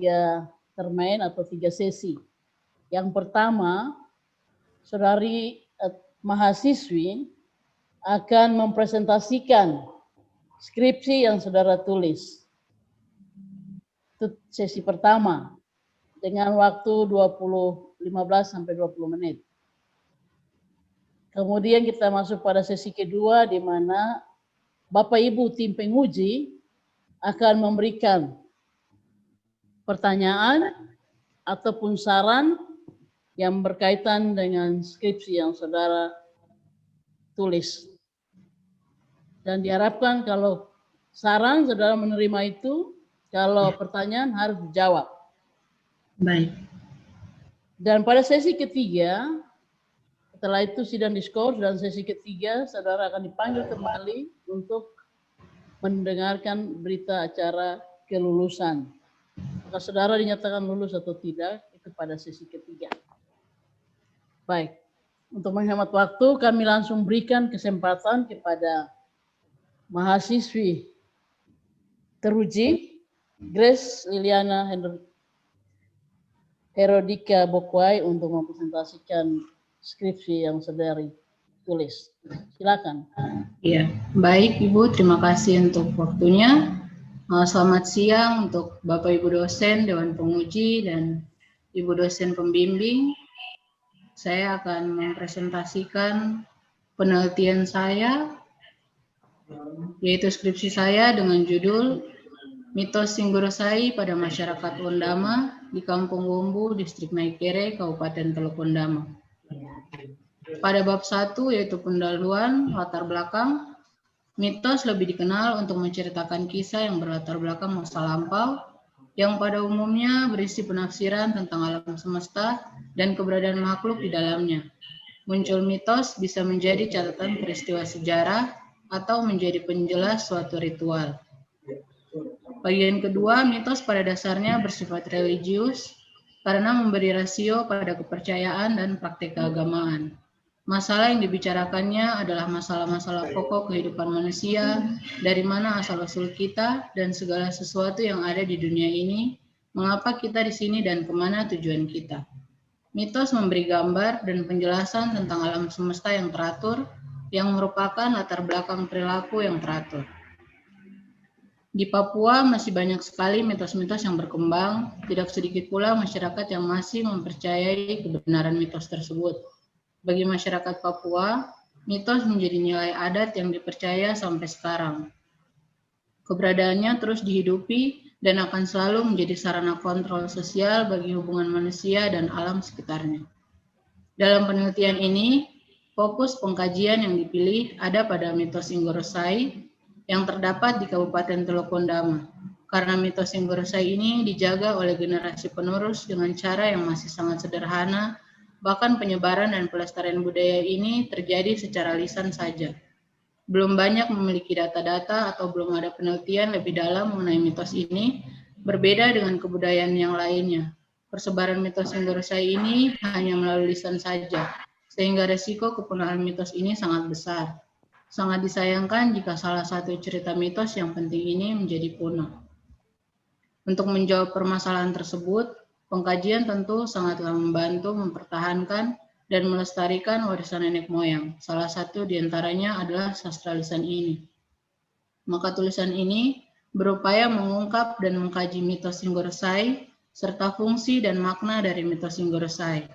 3 termain atau 3 sesi. Yang pertama, saudari mahasiswi akan mempresentasikan skripsi yang saudara tulis. Itu sesi pertama dengan waktu 15 sampai 20 menit. Kemudian kita masuk pada sesi kedua di mana Bapak Ibu tim penguji akan memberikan pertanyaan ataupun saran yang berkaitan dengan skripsi yang saudara tulis. Dan diharapkan kalau saran saudara menerima itu, kalau pertanyaan harus dijawab. Baik. Dan pada sesi ketiga, setelah itu sidang diskors dan sesi ketiga, saudara akan dipanggil kembali untuk mendengarkan berita acara kelulusan. Maka saudara dinyatakan lulus atau tidak, itu pada sesi ketiga. Baik, untuk menghemat waktu, kami langsung berikan kesempatan kepada mahasiswi teruji, Grace Liliana Herodika Bokwai untuk mempresentasikan skripsi yang saudari tulis. Silakan. Ya, baik Ibu, terima kasih untuk waktunya. Selamat siang untuk Bapak Ibu dosen, Dewan Penguji, dan Ibu dosen pembimbing. Saya akan mempresentasikan penelitian saya, yaitu skripsi saya dengan judul Mitos Singgurosai pada Masyarakat Ondama di Kampung Wombu, Distrik Maikere, Kabupaten Teluk Ondama. Pada bab 1 yaitu pendahuluan latar belakang, mitos lebih dikenal untuk menceritakan kisah yang berlatar belakang masa lampau yang pada umumnya berisi penafsiran tentang alam semesta dan keberadaan makhluk di dalamnya. Muncul mitos bisa menjadi catatan peristiwa sejarah atau menjadi penjelas suatu ritual. Bagian kedua, mitos pada dasarnya bersifat religius karena memberi rasio pada kepercayaan dan praktik keagamaan. Masalah yang dibicarakannya adalah masalah-masalah pokok kehidupan manusia, dari mana asal-usul kita dan segala sesuatu yang ada di dunia ini, mengapa kita di sini dan kemana tujuan kita. Mitos memberi gambar dan penjelasan tentang alam semesta yang teratur, yang merupakan latar belakang perilaku yang teratur. Di Papua masih banyak sekali mitos-mitos yang berkembang, tidak sedikit pula masyarakat yang masih mempercayai kebenaran mitos tersebut. Bagi masyarakat Papua, mitos menjadi nilai adat yang dipercaya sampai sekarang. Keberadaannya terus dihidupi dan akan selalu menjadi sarana kontrol sosial bagi hubungan manusia dan alam sekitarnya. Dalam penelitian ini, fokus pengkajian yang dipilih ada pada mitos Singgorosai yang terdapat di Kabupaten Teluk Ondama. Karena mitos Singgorosai ini dijaga oleh generasi penerus dengan cara yang masih sangat sederhana, bahkan penyebaran dan pelestarian budaya ini terjadi secara lisan saja. Belum banyak memiliki data-data atau belum ada penelitian lebih dalam mengenai mitos ini, berbeda dengan kebudayaan yang lainnya. Persebaran mitos Singgorosai ini hanya melalui lisan saja, sehingga resiko kepunahan mitos ini sangat besar. Sangat disayangkan jika salah satu cerita mitos yang penting ini menjadi punah. Untuk menjawab permasalahan tersebut, pengkajian tentu sangatlah membantu mempertahankan dan melestarikan warisan nenek moyang. Salah satu diantaranya adalah sastra lisan ini. Maka tulisan ini berupaya mengungkap dan mengkaji mitos Singgorosai serta fungsi dan makna dari mitos Singgorosai.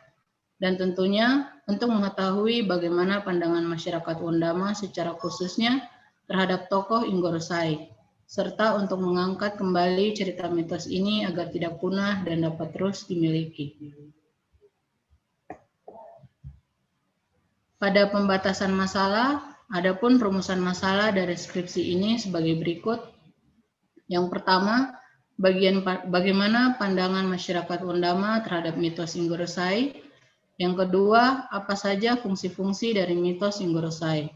Dan tentunya untuk mengetahui bagaimana pandangan masyarakat Ondama secara khususnya terhadap tokoh Inggorosai, serta untuk mengangkat kembali cerita mitos ini agar tidak punah dan dapat terus dimiliki. Pada pembatasan masalah, adapun rumusan masalah dari skripsi ini sebagai berikut. Yang pertama, bagaimana pandangan masyarakat Ondama terhadap mitos Inggorosai. Yang kedua, apa saja fungsi-fungsi dari mitos Singgorosai.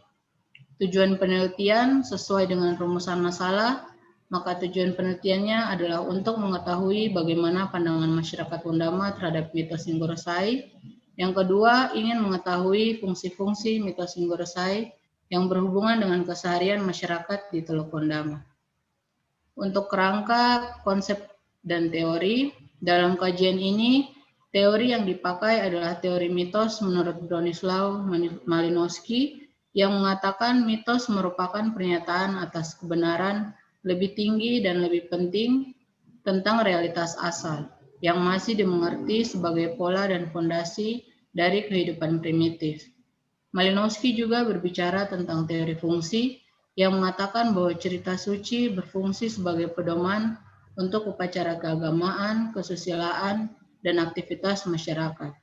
Tujuan penelitian sesuai dengan rumusan masalah, maka tujuan penelitiannya adalah untuk mengetahui bagaimana pandangan masyarakat Ondama terhadap mitos Singgorosai. Yang kedua, ingin mengetahui fungsi-fungsi mitos Singgorosai yang berhubungan dengan keseharian masyarakat di Teluk Ondama. Untuk kerangka konsep dan teori. Dalam kajian ini, teori yang dipakai adalah teori mitos menurut Bronislaw Malinowski yang mengatakan mitos merupakan pernyataan atas kebenaran lebih tinggi dan lebih penting tentang realitas asal yang masih dimengerti sebagai pola dan fondasi dari kehidupan primitif. Malinowski juga berbicara tentang teori fungsi yang mengatakan bahwa cerita suci berfungsi sebagai pedoman untuk upacara keagamaan, kesusilaan, dan aktivitas masyarakat.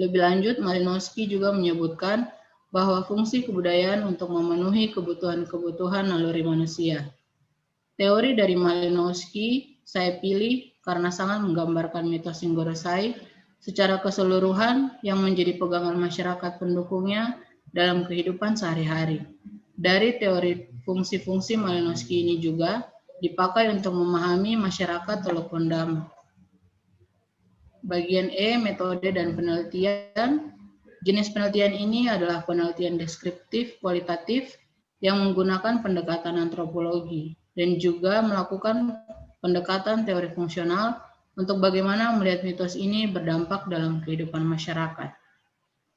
Lebih lanjut, Malinowski juga menyebutkan bahwa fungsi kebudayaan untuk memenuhi kebutuhan-kebutuhan naluri manusia. Teori dari Malinowski saya pilih karena sangat menggambarkan mitos Inggorosai secara keseluruhan yang menjadi pegangan masyarakat pendukungnya dalam kehidupan sehari-hari. Dari teori fungsi-fungsi Malinowski ini juga dipakai untuk memahami masyarakat Tolokondama. Bagian E, metode dan penelitian. Jenis penelitian ini adalah penelitian deskriptif kualitatif yang menggunakan pendekatan antropologi dan juga melakukan pendekatan teori fungsional untuk bagaimana melihat mitos ini berdampak dalam kehidupan masyarakat.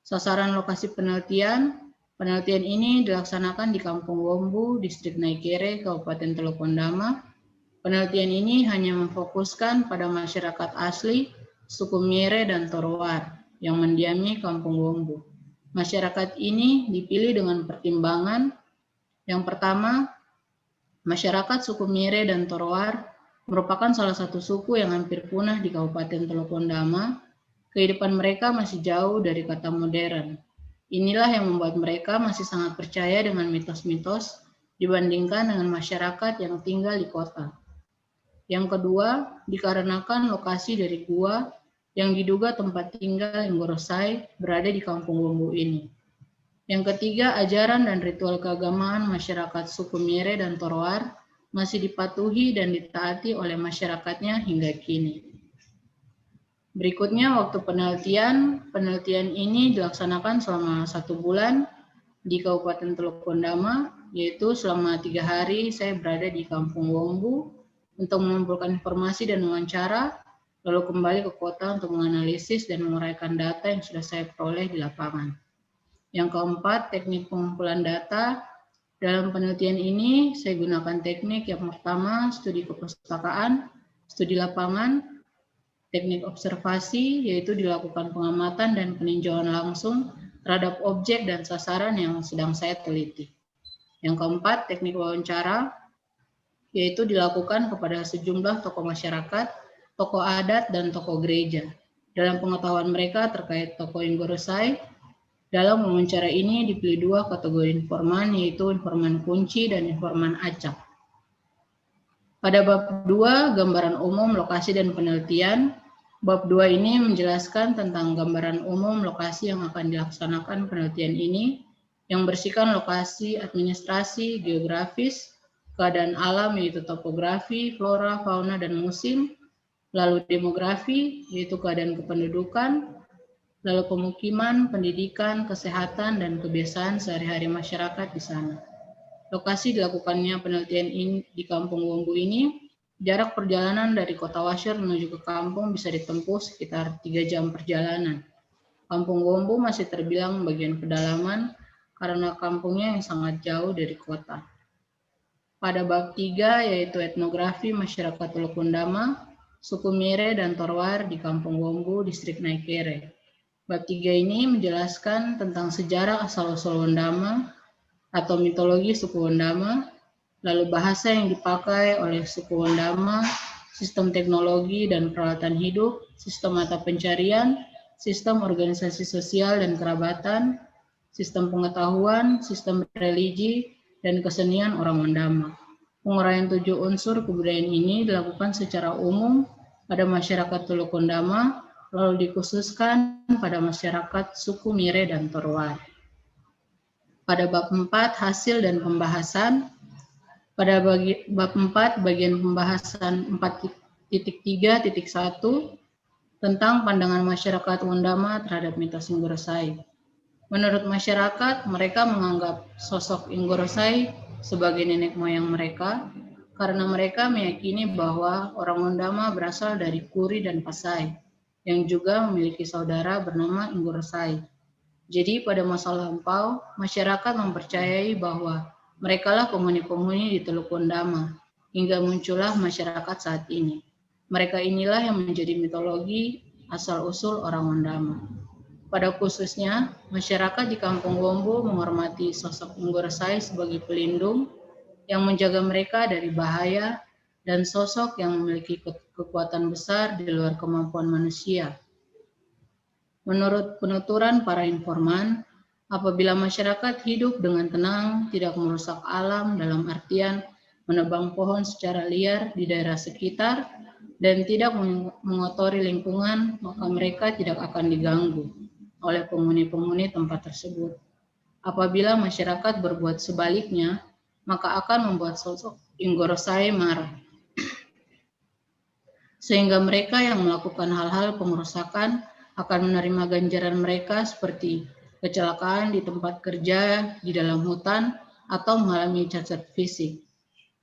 Sasaran lokasi penelitian. Penelitian ini dilaksanakan di Kampung Wombu, Distrik Naikere, Kabupaten Tolokondama. Penelitian ini hanya memfokuskan pada masyarakat asli, suku Miere dan Torowar yang mendiami Kampung Wombu. Masyarakat ini dipilih dengan pertimbangan. Yang pertama, masyarakat suku Miere dan Torowar merupakan salah satu suku yang hampir punah di Kabupaten Tolokondama. Kehidupan mereka masih jauh dari kata modern. Inilah yang membuat mereka masih sangat percaya dengan mitos-mitos dibandingkan dengan masyarakat yang tinggal di kota. Yang kedua, dikarenakan lokasi dari gua yang diduga tempat tinggal Inggorosai berada di Kampung Wombu ini. Yang ketiga, ajaran dan ritual keagamaan masyarakat suku Miere dan Torowar masih dipatuhi dan ditaati oleh masyarakatnya hingga kini. Berikutnya, waktu penelitian. Penelitian ini dilaksanakan selama 1 bulan di Kabupaten Tolokondama, yaitu selama 3 hari saya berada di Kampung Wombu untuk mengumpulkan informasi dan wawancara, lalu kembali ke kota untuk menganalisis dan menguraikan data yang sudah saya peroleh di lapangan. Yang keempat, teknik pengumpulan data. Dalam penelitian ini, saya gunakan teknik yang pertama, studi kepustakaan, studi lapangan, teknik observasi, yaitu dilakukan pengamatan dan peninjauan langsung terhadap objek dan sasaran yang sedang saya teliti. Yang keempat, teknik wawancara, yaitu dilakukan kepada sejumlah tokoh masyarakat, tokoh adat, dan tokoh gereja. Dalam pengetahuan mereka terkait tokoh Inggorosai, dalam wawancara ini dipilih 2 kategori informan, yaitu informan kunci dan informan acak. Pada bab 2, gambaran umum, lokasi, dan penelitian, bab 2 ini menjelaskan tentang gambaran umum lokasi yang akan dilaksanakan penelitian ini, yang bersihkan lokasi administrasi, geografis, keadaan alam yaitu topografi, flora, fauna, dan musim, lalu demografi yaitu keadaan kependudukan, lalu pemukiman, pendidikan, kesehatan, dan kebiasaan sehari-hari masyarakat di sana. Lokasi dilakukannya penelitian ini di Kampung Wombu ini, jarak perjalanan dari kota Washer menuju ke kampung bisa ditempuh sekitar 3 jam perjalanan. Kampung Wombu masih terbilang bagian pedalaman karena kampungnya yang sangat jauh dari kota. Pada bab 3 yaitu etnografi masyarakat Tolokondama, suku Miere dan Torowar di Kampung Wombu, Distrik Naikere. Bab 3 ini menjelaskan tentang sejarah asal-usul Wondama atau mitologi suku Wondama, lalu bahasa yang dipakai oleh suku Wondama, sistem teknologi dan peralatan hidup, sistem mata pencarian, sistem organisasi sosial dan kerabatan, sistem pengetahuan, sistem religi, dan kesenian orang Wondama. Penguraian 7 unsur kebudayaan ini dilakukan secara umum pada masyarakat Tolokondama, lalu dikhususkan pada masyarakat suku Miere dan Torowar. Pada bab 4, hasil dan pembahasan. Pada bab 4, bagian pembahasan 4.3.1 tentang pandangan masyarakat Wondama terhadap mitos Inggorosai. Menurut masyarakat, mereka menganggap sosok Inggorosai sebagai nenek moyang mereka karena mereka meyakini bahwa orang Ondama berasal dari Kuri dan Pasai, yang juga memiliki saudara bernama Inggorsai. Jadi pada masa lampau, masyarakat mempercayai bahwa merekalah penghuni-penghuni di Teluk Ondama, hingga muncullah masyarakat saat ini. Mereka inilah yang menjadi mitologi asal-usul orang Ondama. Pada khususnya, masyarakat di Kampung Wombo menghormati sosok Inggorsai sebagai pelindung yang menjaga mereka dari bahaya dan sosok yang memiliki kekuatan besar di luar kemampuan manusia. Menurut penuturan para informan, apabila masyarakat hidup dengan tenang, tidak merusak alam dalam artian menebang pohon secara liar di daerah sekitar, dan tidak mengotori lingkungan, maka mereka tidak akan diganggu oleh penghuni-penghuni tempat tersebut. Apabila masyarakat berbuat sebaliknya, maka akan membuat sosok Inggorsai marah. Sehingga mereka yang melakukan hal-hal pengerusakan akan menerima ganjaran mereka seperti kecelakaan di tempat kerja, di dalam hutan, atau mengalami cacat fisik.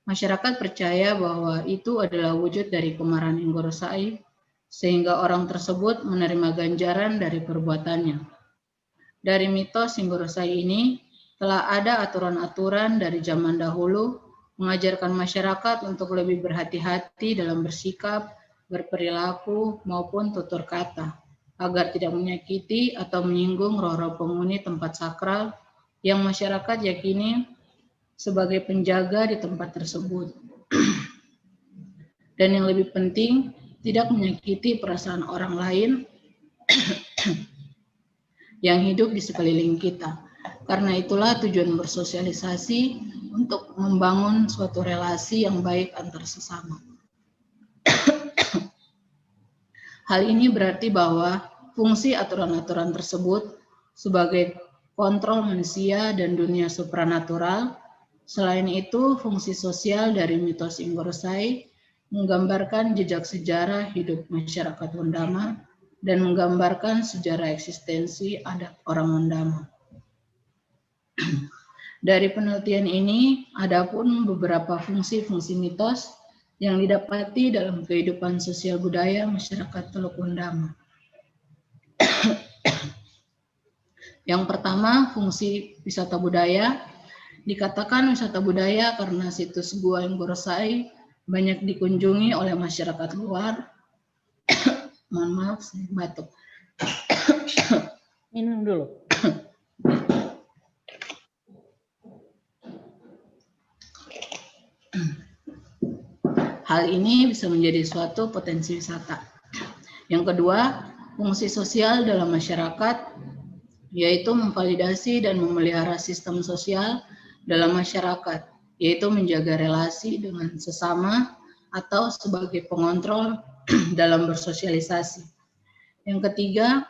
Masyarakat percaya bahwa itu adalah wujud dari kemarahan Inggorsai, sehingga orang tersebut menerima ganjaran dari perbuatannya. Dari mitos Inggorsai ini, telah ada aturan-aturan dari zaman dahulu mengajarkan masyarakat untuk lebih berhati-hati dalam bersikap, berperilaku, maupun tutur kata, agar tidak menyakiti atau menyinggung roh-roh penghuni tempat sakral yang masyarakat yakini sebagai penjaga di tempat tersebut. Dan yang lebih penting, tidak menyakiti perasaan orang lain yang hidup di sekeliling kita. Karena itulah tujuan bersosialisasi untuk membangun suatu relasi yang baik antar sesama. Hal ini berarti bahwa fungsi aturan-aturan tersebut sebagai kontrol manusia dan dunia supranatural. Selain itu, fungsi sosial dari mitos Inggorsai menggambarkan jejak sejarah hidup masyarakat Ondama dan menggambarkan sejarah eksistensi adat orang Ondama. Dari penelitian ini, ada pun beberapa fungsi-fungsi mitos yang didapati dalam kehidupan sosial budaya masyarakat Teluk Ondama. Yang pertama, fungsi wisata budaya. Dikatakan wisata budaya karena situs Gua Inggorsai banyak dikunjungi oleh masyarakat luar. Mohon maaf, saya batuk. Minum dulu. Hal ini bisa menjadi suatu potensi wisata. Yang kedua, fungsi sosial dalam masyarakat, yaitu memvalidasi dan memelihara sistem sosial dalam masyarakat, yaitu menjaga relasi dengan sesama atau sebagai pengontrol dalam bersosialisasi. Yang ketiga,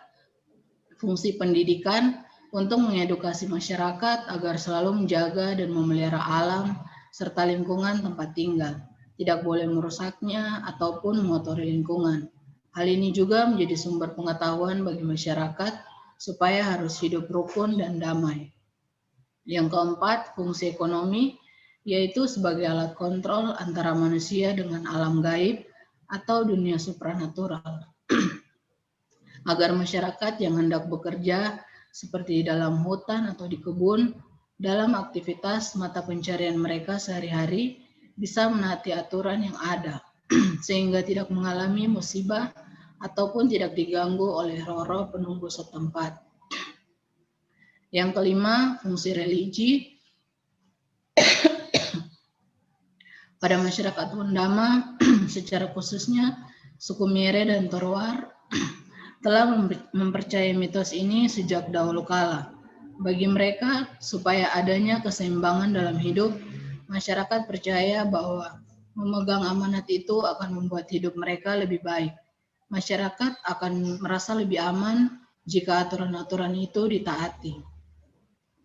fungsi pendidikan untuk mengedukasi masyarakat agar selalu menjaga dan memelihara alam serta lingkungan tempat tinggal, tidak boleh merusaknya ataupun mengotori lingkungan. Hal ini juga menjadi sumber pengetahuan bagi masyarakat supaya harus hidup rukun dan damai. Yang keempat, fungsi ekonomi, yaitu sebagai alat kontrol antara manusia dengan alam gaib atau dunia supranatural. Agar masyarakat yang hendak bekerja seperti di dalam hutan atau di kebun, dalam aktivitas mata pencarian mereka sehari-hari bisa menaati aturan yang ada, sehingga tidak mengalami musibah ataupun tidak diganggu oleh roh-roh penunggu setempat. Yang kelima, fungsi religi. Pada masyarakat Ondama, secara khususnya suku Mire dan Torowar, telah mempercayai mitos ini sejak dahulu kala. Bagi mereka, supaya adanya keseimbangan dalam hidup, masyarakat percaya bahwa memegang amanat itu akan membuat hidup mereka lebih baik. Masyarakat akan merasa lebih aman jika aturan-aturan itu ditaati.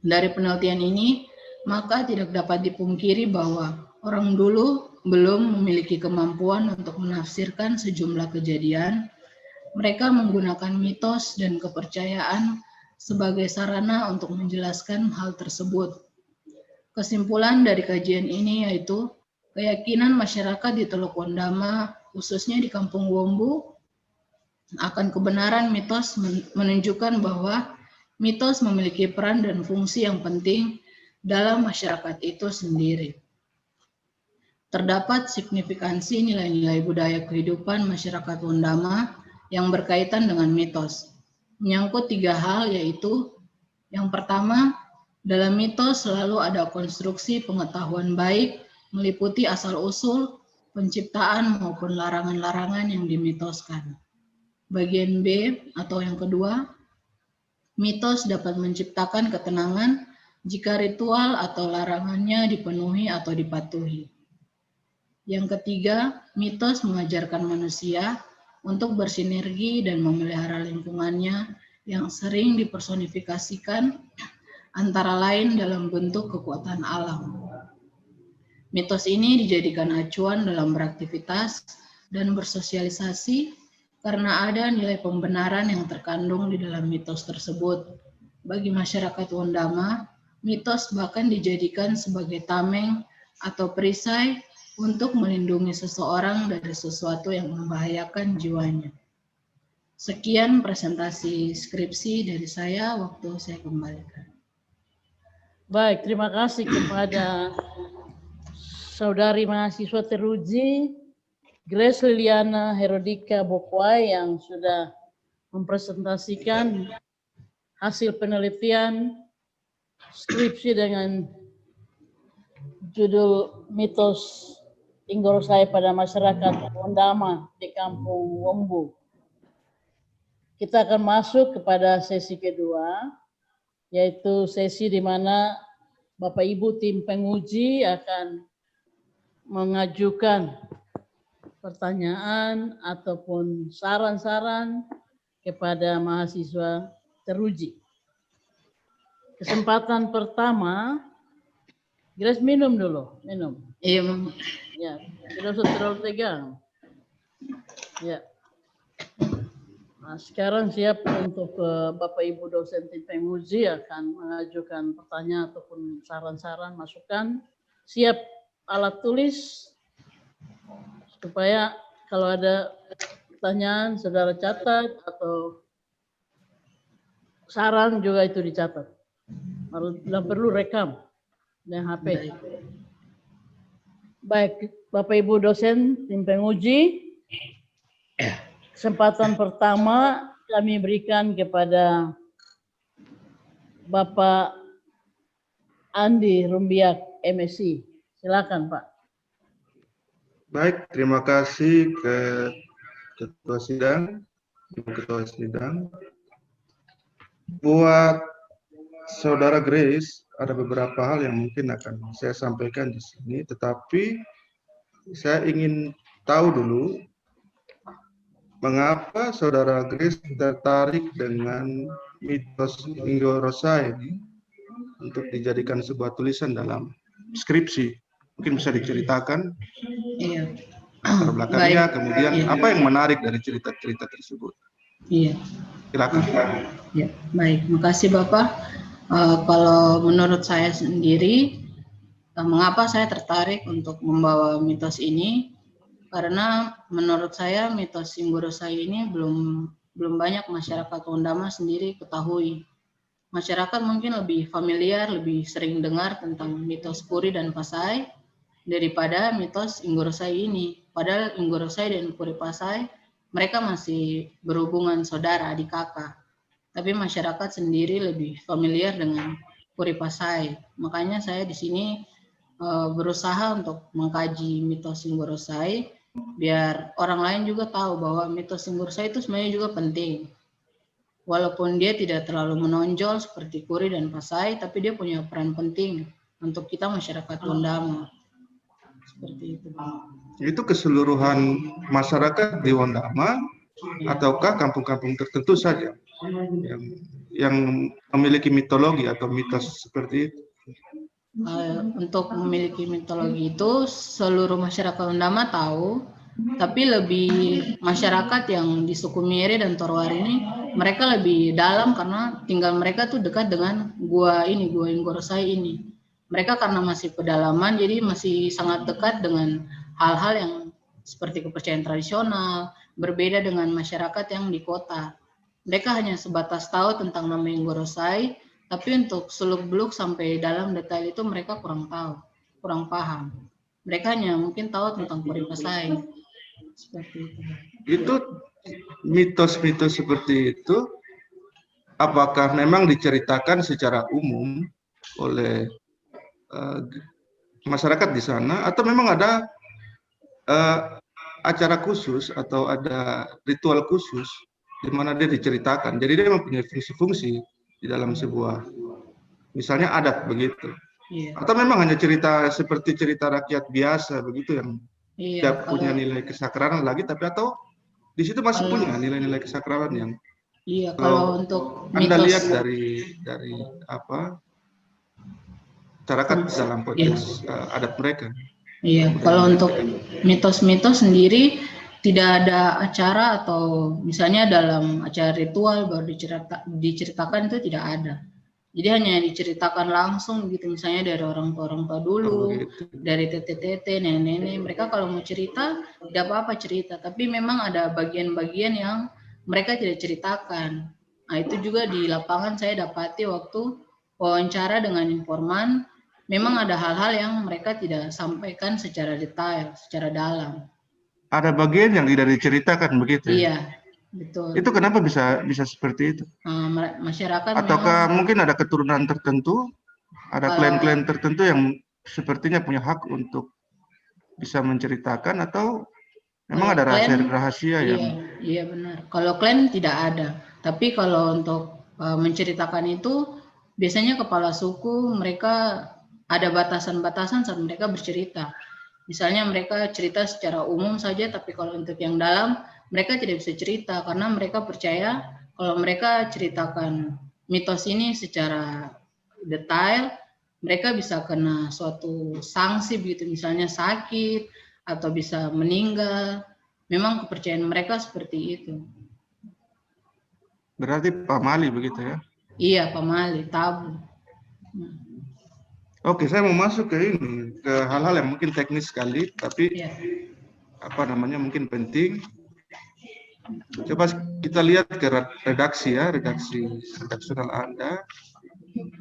Dari penelitian ini, maka tidak dapat dipungkiri bahwa orang dulu belum memiliki kemampuan untuk menafsirkan sejumlah kejadian. Mereka menggunakan mitos dan kepercayaan sebagai sarana untuk menjelaskan hal tersebut. Kesimpulan dari kajian ini yaitu Keyakinan masyarakat di Teluk Wondama, khususnya di Kampung Wombu, akan kebenaran mitos menunjukkan bahwa mitos memiliki peran dan fungsi yang penting dalam masyarakat itu sendiri. Terdapat signifikansi nilai-nilai budaya kehidupan masyarakat Wondama yang berkaitan dengan mitos. Menyangkut 3 hal, yaitu yang pertama, dalam mitos selalu ada konstruksi pengetahuan baik meliputi asal-usul, penciptaan maupun larangan-larangan yang dimitoskan. Bagian B atau yang kedua, mitos dapat menciptakan ketenangan jika ritual atau larangannya dipenuhi atau dipatuhi. Yang ketiga, mitos mengajarkan manusia untuk bersinergi dan memelihara lingkungannya yang sering dipersonifikasikan antara lain dalam bentuk kekuatan alam. Mitos ini dijadikan acuan dalam beraktivitas dan bersosialisasi karena ada nilai pembenaran yang terkandung di dalam mitos tersebut. Bagi masyarakat Wondama, mitos bahkan dijadikan sebagai tameng atau perisai untuk melindungi seseorang dari sesuatu yang membahayakan jiwanya. Sekian presentasi skripsi dari saya, waktu saya kembalikan. Baik, terima kasih kepada Saudari mahasiswa teruji Grace Liliana Herodika Bokwai yang sudah mempresentasikan hasil penelitian skripsi dengan judul mitos Inggorosai pada masyarakat Wondama di Kampung Wombu. Kita akan masuk kepada sesi kedua, yaitu sesi di mana Bapak Ibu tim penguji akan mengajukan pertanyaan ataupun saran-saran kepada mahasiswa teruji. Kesempatan pertama, Grace minum dulu, minum. Iya, Mama. Ya, tidak usah terlalu tegang. Ya. Nah, sekarang siap untuk Bapak Ibu dosen tim penguji akan mengajukan pertanyaan ataupun saran-saran, masukan. Siap alat tulis supaya kalau ada pertanyaan saudara catat atau saran juga itu dicatat. Tidak perlu rekam dengan HP. Baik, Bapak Ibu dosen tim penguji, kesempatan pertama kami berikan kepada Bapak Andi Rumbiak, MSc. Silakan, Pak. Baik, terima kasih ke Ketua Sidang. Buat Saudara Grace, ada beberapa hal yang mungkin akan saya sampaikan di sini, tetapi saya ingin tahu dulu mengapa Saudara Grace tertarik dengan mitos Inggorosai ini untuk dijadikan sebuah tulisan dalam skripsi. Mungkin bisa diceritakan latar belakangnya, kemudian apa yang menarik dari cerita-cerita tersebut. Iya. Silakan. Ya, baik. Makasih Bapak. Kalau menurut saya sendiri, mengapa saya tertarik untuk membawa mitos ini? Karena menurut saya mitos Inggorosai ini belum banyak masyarakat Wondama sendiri ketahui. Masyarakat mungkin lebih familiar, lebih sering dengar tentang mitos Puri dan Pasai daripada mitos Inggorosai ini. Padahal Inggorosai dan Puri Pasai mereka masih berhubungan saudara, adik kakak. Tapi masyarakat sendiri lebih familiar dengan Puri Pasai. Makanya saya di sini berusaha untuk mengkaji mitos Inggorosai biar orang lain juga tahu bahwa mitos Inggorosai itu sebenarnya juga penting. Walaupun dia tidak terlalu menonjol seperti Puri dan Pasai, tapi dia punya peran penting untuk kita masyarakat Wondama. Seperti itu. Itu keseluruhan masyarakat di Wondama ataukah kampung-kampung tertentu saja yang memiliki mitologi atau mitos seperti itu? Untuk memiliki mitologi itu seluruh masyarakat Wondama tahu, tapi lebih masyarakat yang di suku Miri dan Torwar ini mereka lebih dalam karena tinggal mereka tuh dekat dengan gua Inggorosai ini. mereka karena masih pedalaman, jadi masih sangat dekat dengan hal-hal yang seperti kepercayaan tradisional, berbeda dengan masyarakat yang di kota. Mereka hanya sebatas tahu tentang nama Inggorosai, tapi untuk seluk-beluk sampai dalam detail itu mereka kurang tahu, kurang paham. Mereka hanya mungkin tahu tentang Puripasai. Seperti itu. Itu mitos-mitos seperti itu, apakah memang diceritakan secara umum oleh masyarakat di sana, atau memang ada acara khusus atau ada ritual khusus di mana dia diceritakan? Jadi dia mempunyai fungsi-fungsi di dalam sebuah, misalnya adat begitu. Iya. Atau memang hanya cerita seperti cerita rakyat biasa begitu yang tidak punya nilai kesakralan lagi, tapi atau di situ masih punya nilai-nilai kesakralan yang kalau untuk Anda mitos, lihat dari apa masyarakat dalam konteks adat mereka. Iya, kalau untuk mitos-mitos sendiri tidak ada acara atau misalnya dalam acara ritual baru diceritakan itu tidak ada. Jadi hanya diceritakan langsung gitu, misalnya dari orang tua dulu, dari tete-tete, nenek-nenek. Mereka kalau mau cerita tidak apa-apa cerita, tapi memang ada bagian-bagian yang mereka tidak ceritakan. Nah, itu juga di lapangan saya dapati waktu wawancara dengan informan. Memang ada hal-hal yang mereka tidak sampaikan secara detail, secara dalam. Ada bagian yang tidak diceritakan begitu? Iya, betul. Itu kenapa bisa seperti itu? Masyarakat ataukah memang, mungkin ada keturunan tertentu, ada klan-klan tertentu yang sepertinya punya hak untuk bisa menceritakan, atau memang ada rahasia yang... Iya benar. Kalau klan tidak ada, tapi kalau untuk menceritakan itu biasanya kepala suku mereka ada batasan-batasan saat mereka bercerita. Misalnya mereka cerita secara umum saja, tapi kalau untuk yang dalam mereka tidak bisa cerita karena mereka percaya kalau mereka ceritakan mitos ini secara detail, mereka bisa kena suatu sanksi begitu, misalnya sakit atau bisa meninggal. Memang kepercayaan mereka seperti itu. Berarti pamali begitu ya? Iya, pamali, tabu. Oke, saya mau masuk ke ini, ke hal-hal yang mungkin teknis sekali, tapi mungkin penting. Coba kita lihat ke redaksi ya, redaksi redaksional Anda.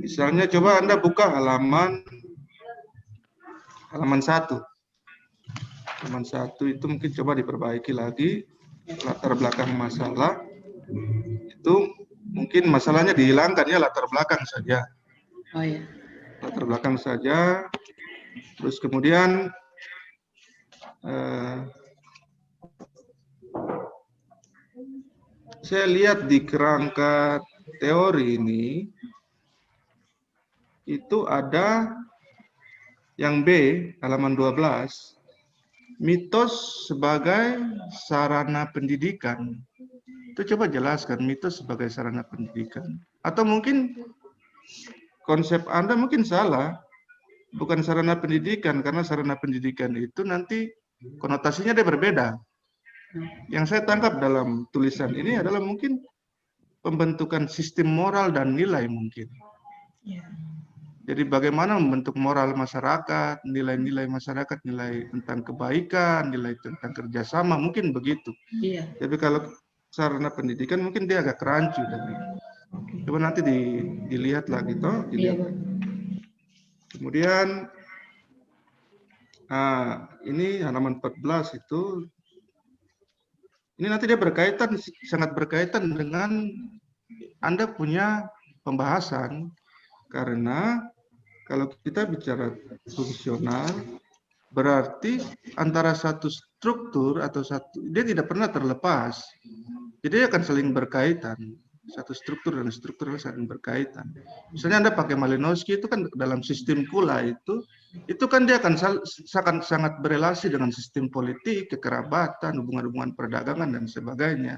Misalnya coba Anda buka halaman 1. Halaman 1 itu mungkin coba diperbaiki lagi, latar belakang masalah. Itu mungkin masalahnya dihilangkan ya, latar belakang saja. Oh iya. Latar belakang saja. Terus kemudian saya lihat di kerangka teori ini itu ada yang B, halaman 12, mitos sebagai sarana pendidikan. Itu coba jelaskan mitos sebagai sarana pendidikan. Atau mungkin konsep Anda mungkin salah, bukan sarana pendidikan, karena sarana pendidikan itu nanti konotasinya dia berbeda. Yang saya tangkap dalam tulisan ini adalah mungkin pembentukan sistem moral dan nilai mungkin. Jadi bagaimana membentuk moral masyarakat, nilai-nilai masyarakat, nilai tentang kebaikan, nilai tentang kerjasama, mungkin begitu. Iya. Tapi kalau sarana pendidikan mungkin dia agak rancu. Coba nanti dilihat lagi toh. Iya. Kemudian ini halaman 14 itu. Ini nanti dia sangat berkaitan dengan Anda punya pembahasan, karena kalau kita bicara fungsional, berarti antara satu struktur atau dia tidak pernah terlepas. Jadi dia akan saling berkaitan. Satu struktur dan struktur saling berkaitan. Misalnya Anda pakai Malinowski itu kan dalam sistem Kula itu kan dia akan sangat berelasi dengan sistem politik, kekerabatan, hubungan-hubungan perdagangan dan sebagainya.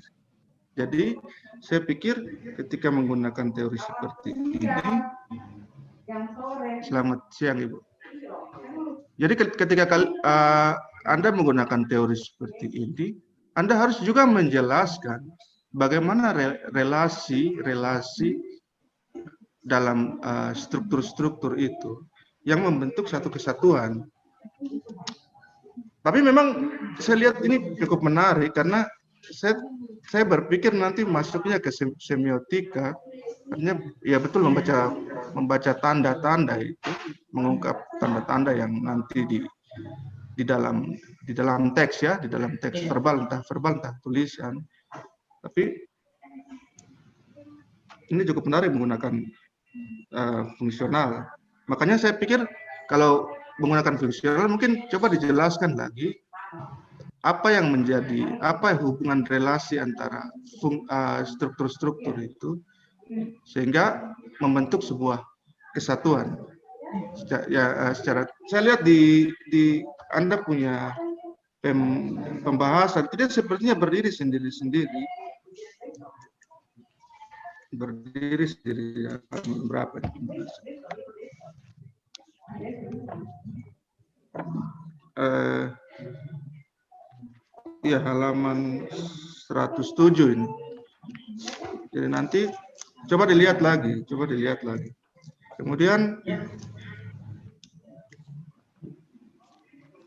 Jadi saya pikir ketika menggunakan teori seperti ini, selamat siang Ibu. Jadi ketika Anda menggunakan teori seperti ini, Anda harus juga menjelaskan bagaimana relasi dalam struktur-struktur itu. yang membentuk satu kesatuan. Tapi memang saya lihat ini cukup menarik karena saya berpikir nanti masuknya ke semiotika, artinya ya betul membaca tanda-tanda itu, mengungkap tanda-tanda yang nanti di dalam teks ya, di dalam teks verbal entah tulisan. Tapi ini cukup menarik menggunakan fungsional. Makanya saya pikir kalau menggunakan fungsional mungkin coba dijelaskan lagi apa hubungan relasi antara struktur-struktur itu sehingga membentuk sebuah kesatuan. Secara saya lihat di Anda punya pembahasan itu dia sepertinya berdiri sendiri-sendiri. Berapa? Ya, halaman 107 ini. Jadi nanti coba dilihat lagi. Kemudian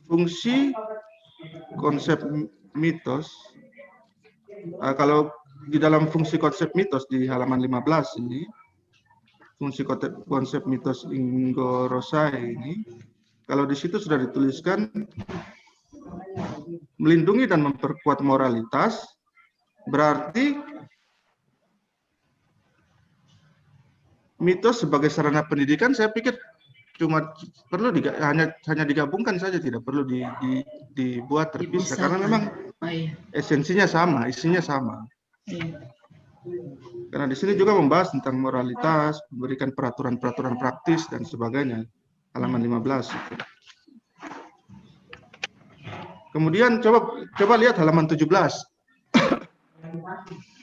fungsi konsep mitos. Kalau di dalam fungsi konsep mitos di halaman 15 ini, fungsi konsep mitos Ingo Rosai ini, kalau di situ sudah dituliskan melindungi dan memperkuat moralitas, berarti mitos sebagai sarana pendidikan saya pikir cuma perlu hanya digabungkan saja, tidak perlu dibuat terpisah karena memang esensinya sama, isinya sama. Karena di sini juga membahas tentang moralitas, memberikan peraturan-peraturan praktis dan sebagainya. Halaman 15. Kemudian coba lihat halaman 17.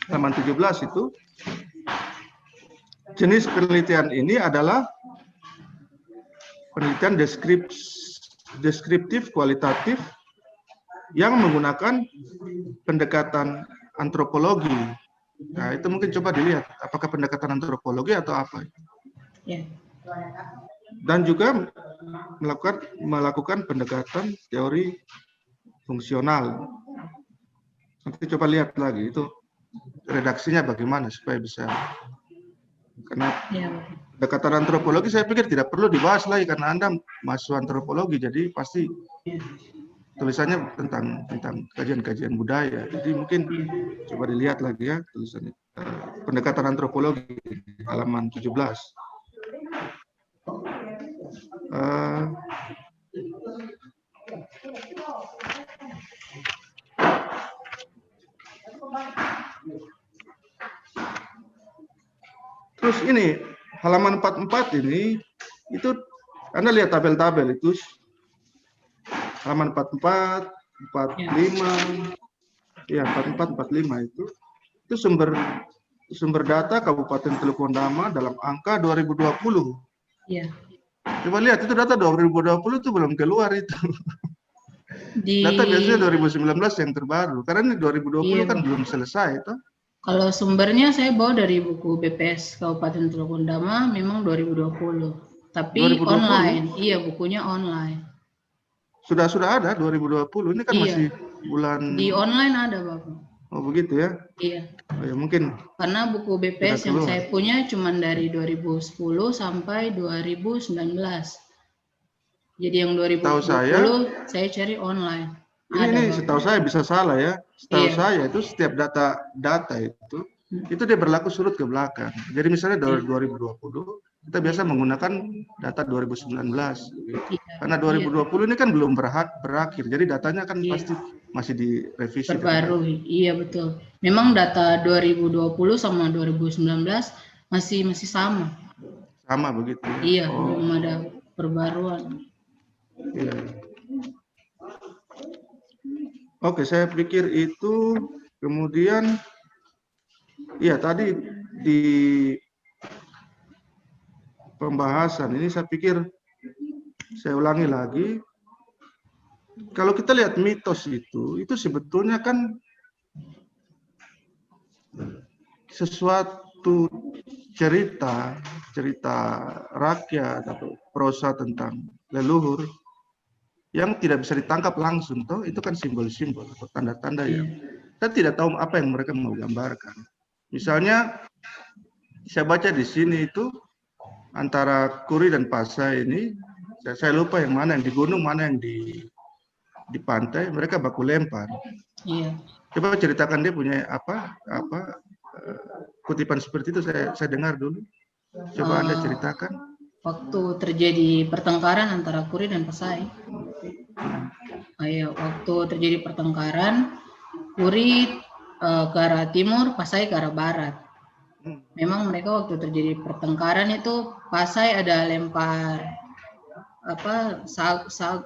Halaman 17 itu jenis penelitian ini adalah penelitian deskriptif kualitatif yang menggunakan pendekatan antropologi. Nah, itu mungkin coba dilihat apakah pendekatan antropologi atau apa. Dan juga melakukan pendekatan teori fungsional. Nanti coba lihat lagi itu redaksinya bagaimana supaya bisa, karena pendekatan antropologi saya pikir tidak perlu dibahas lagi karena Anda mahasiswa antropologi, jadi pasti tulisannya tentang kajian-kajian budaya. Jadi mungkin coba dilihat lagi ya tulisannya. Pendekatan antropologi halaman 17. Terus ini halaman 44 ini itu Anda lihat tabel-tabel itu halaman 44, 45, ya 44, 45 itu sumber data Kabupaten Teluk Ondama dalam angka 2020. Iya. Coba lihat itu data 2020 itu belum keluar itu. Data biasanya 2019 yang terbaru. Karena ini 2020 kan belum selesai itu. Kalau sumbernya saya bawa dari buku BPS Kabupaten Teluk Ondama memang 2020. Tapi 2020? Online. Iya, bukunya online. Sudah ada 2020. Ini kan masih bulan. Di online ada, Bapak. Oh, begitu ya? Iya. Oh, ya, mungkin. Karena buku BPS yang saya punya cuma dari 2010 sampai 2019. Jadi yang 2020 saya cari online. Ini setahu saya bisa salah ya. Setahu saya itu setiap data itu dia berlaku surut ke belakang. Jadi misalnya dari 2020 kita biasa menggunakan data 2019. Karena 2020 ini kan belum berakhir. Jadi datanya kan pasti masih direvisi. Terbaru. Iya betul. Memang data 2020 sama 2019 masih sama. Sama begitu. Iya, belum ada perbaruan. Iya. Oke, saya pikir itu. Kemudian ya tadi di pembahasan ini saya pikir saya ulangi lagi, kalau kita lihat mitos itu sebetulnya kan sesuatu suatu cerita rakyat atau prosa tentang leluhur yang tidak bisa ditangkap langsung, toh itu kan simbol-simbol atau tanda-tanda yang saya tidak tahu apa yang mereka mau gambarkan. Misalnya saya baca di sini itu antara Kuri dan Pasai ini, saya lupa yang mana yang di gunung, mana yang di pantai, mereka baku lempar. Iya. Coba ceritakan dia punya apa kutipan seperti itu saya dengar dulu. Coba Anda ceritakan. Waktu terjadi pertengkaran antara Kuri dan Pasai. Ayo, waktu terjadi pertengkaran, Kuri ke arah timur, Pasai ke arah barat. Memang mereka waktu terjadi pertengkaran itu Pasai ada lempar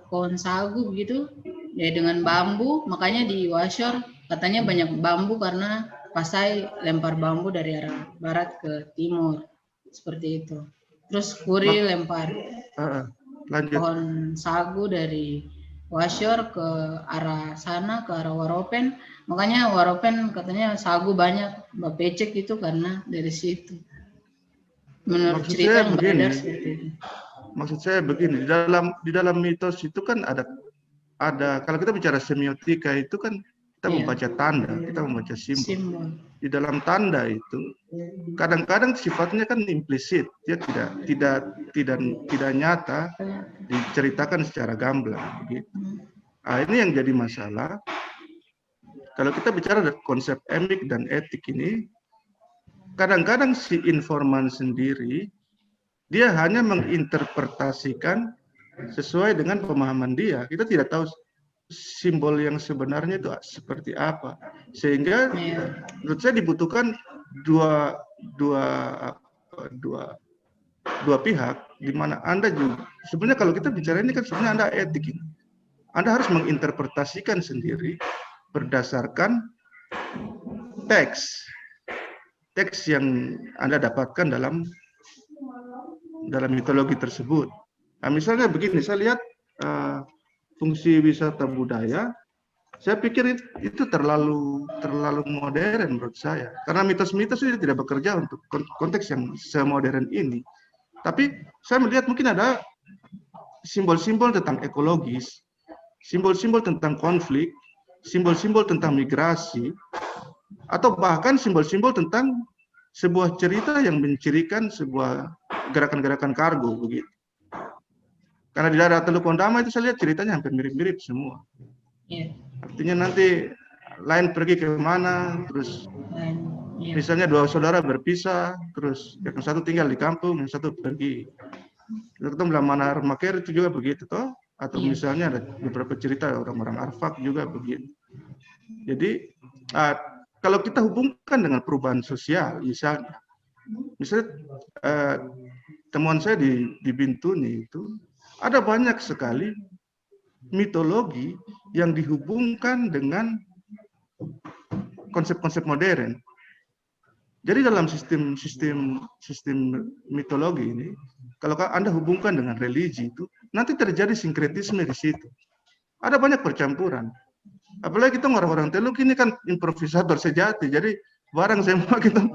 pohon sagu gitu ya dengan bambu, makanya di Washor katanya banyak bambu karena Pasai lempar bambu dari arah barat ke timur seperti itu. Terus Kuri lempar pohon sagu dari Washor ke arah sana, ke arah Waropen. Makanya Waropen katanya sagu banyak, bapecek itu karena dari situ. Menurut Maksud cerita saya yang begini, beredar seperti itu. Maksud saya begini, di dalam mitos itu kan ada kalau kita bicara semiotika itu kan kita membaca tanda, kita membaca simbol. Di dalam tanda itu kadang-kadang sifatnya kan implisit, dia tidak nyata diceritakan secara gamblang begitu. Nah, ini yang jadi masalah. Kalau kita bicara konsep emik dan etik ini, kadang-kadang si informan sendiri dia hanya menginterpretasikan sesuai dengan pemahaman dia. Kita tidak tahu simbol yang sebenarnya itu seperti apa. Sehingga menurut saya dibutuhkan dua pihak, di mana Anda juga sebenarnya kalau kita bicara ini kan sebenarnya Anda etik ini. Anda harus menginterpretasikan sendiri berdasarkan teks yang Anda dapatkan dalam mitologi tersebut. Nah, misalnya begini, saya lihat fungsi wisata budaya, saya pikir itu terlalu modern menurut saya. Karena mitos-mitos itu tidak bekerja untuk konteks yang semodern ini. Tapi saya melihat mungkin ada simbol-simbol tentang ekologis, simbol-simbol tentang konflik, simbol-simbol tentang migrasi, atau bahkan simbol-simbol tentang sebuah cerita yang mencirikan sebuah gerakan-gerakan kargo begitu. Karena di daerah Teluk Ondama itu saya lihat ceritanya hampir mirip-mirip semua. Artinya nanti lain pergi ke mana, terus misalnya dua saudara berpisah, terus yang satu tinggal di kampung, yang satu pergi. Kita bilang Manar Maker itu juga begitu toh, atau misalnya ada beberapa cerita orang-orang Arfak juga begitu. Jadi kalau kita hubungkan dengan perubahan sosial, misalnya temuan saya di Bintuni itu ada banyak sekali mitologi yang dihubungkan dengan konsep-konsep modern. Jadi dalam sistem mitologi ini, kalau Anda hubungkan dengan religi itu, nanti terjadi sinkretisme di situ. Ada banyak percampuran. Apalagi kita orang-orang Teluk ini kan improvisator sejati, jadi barang semua kita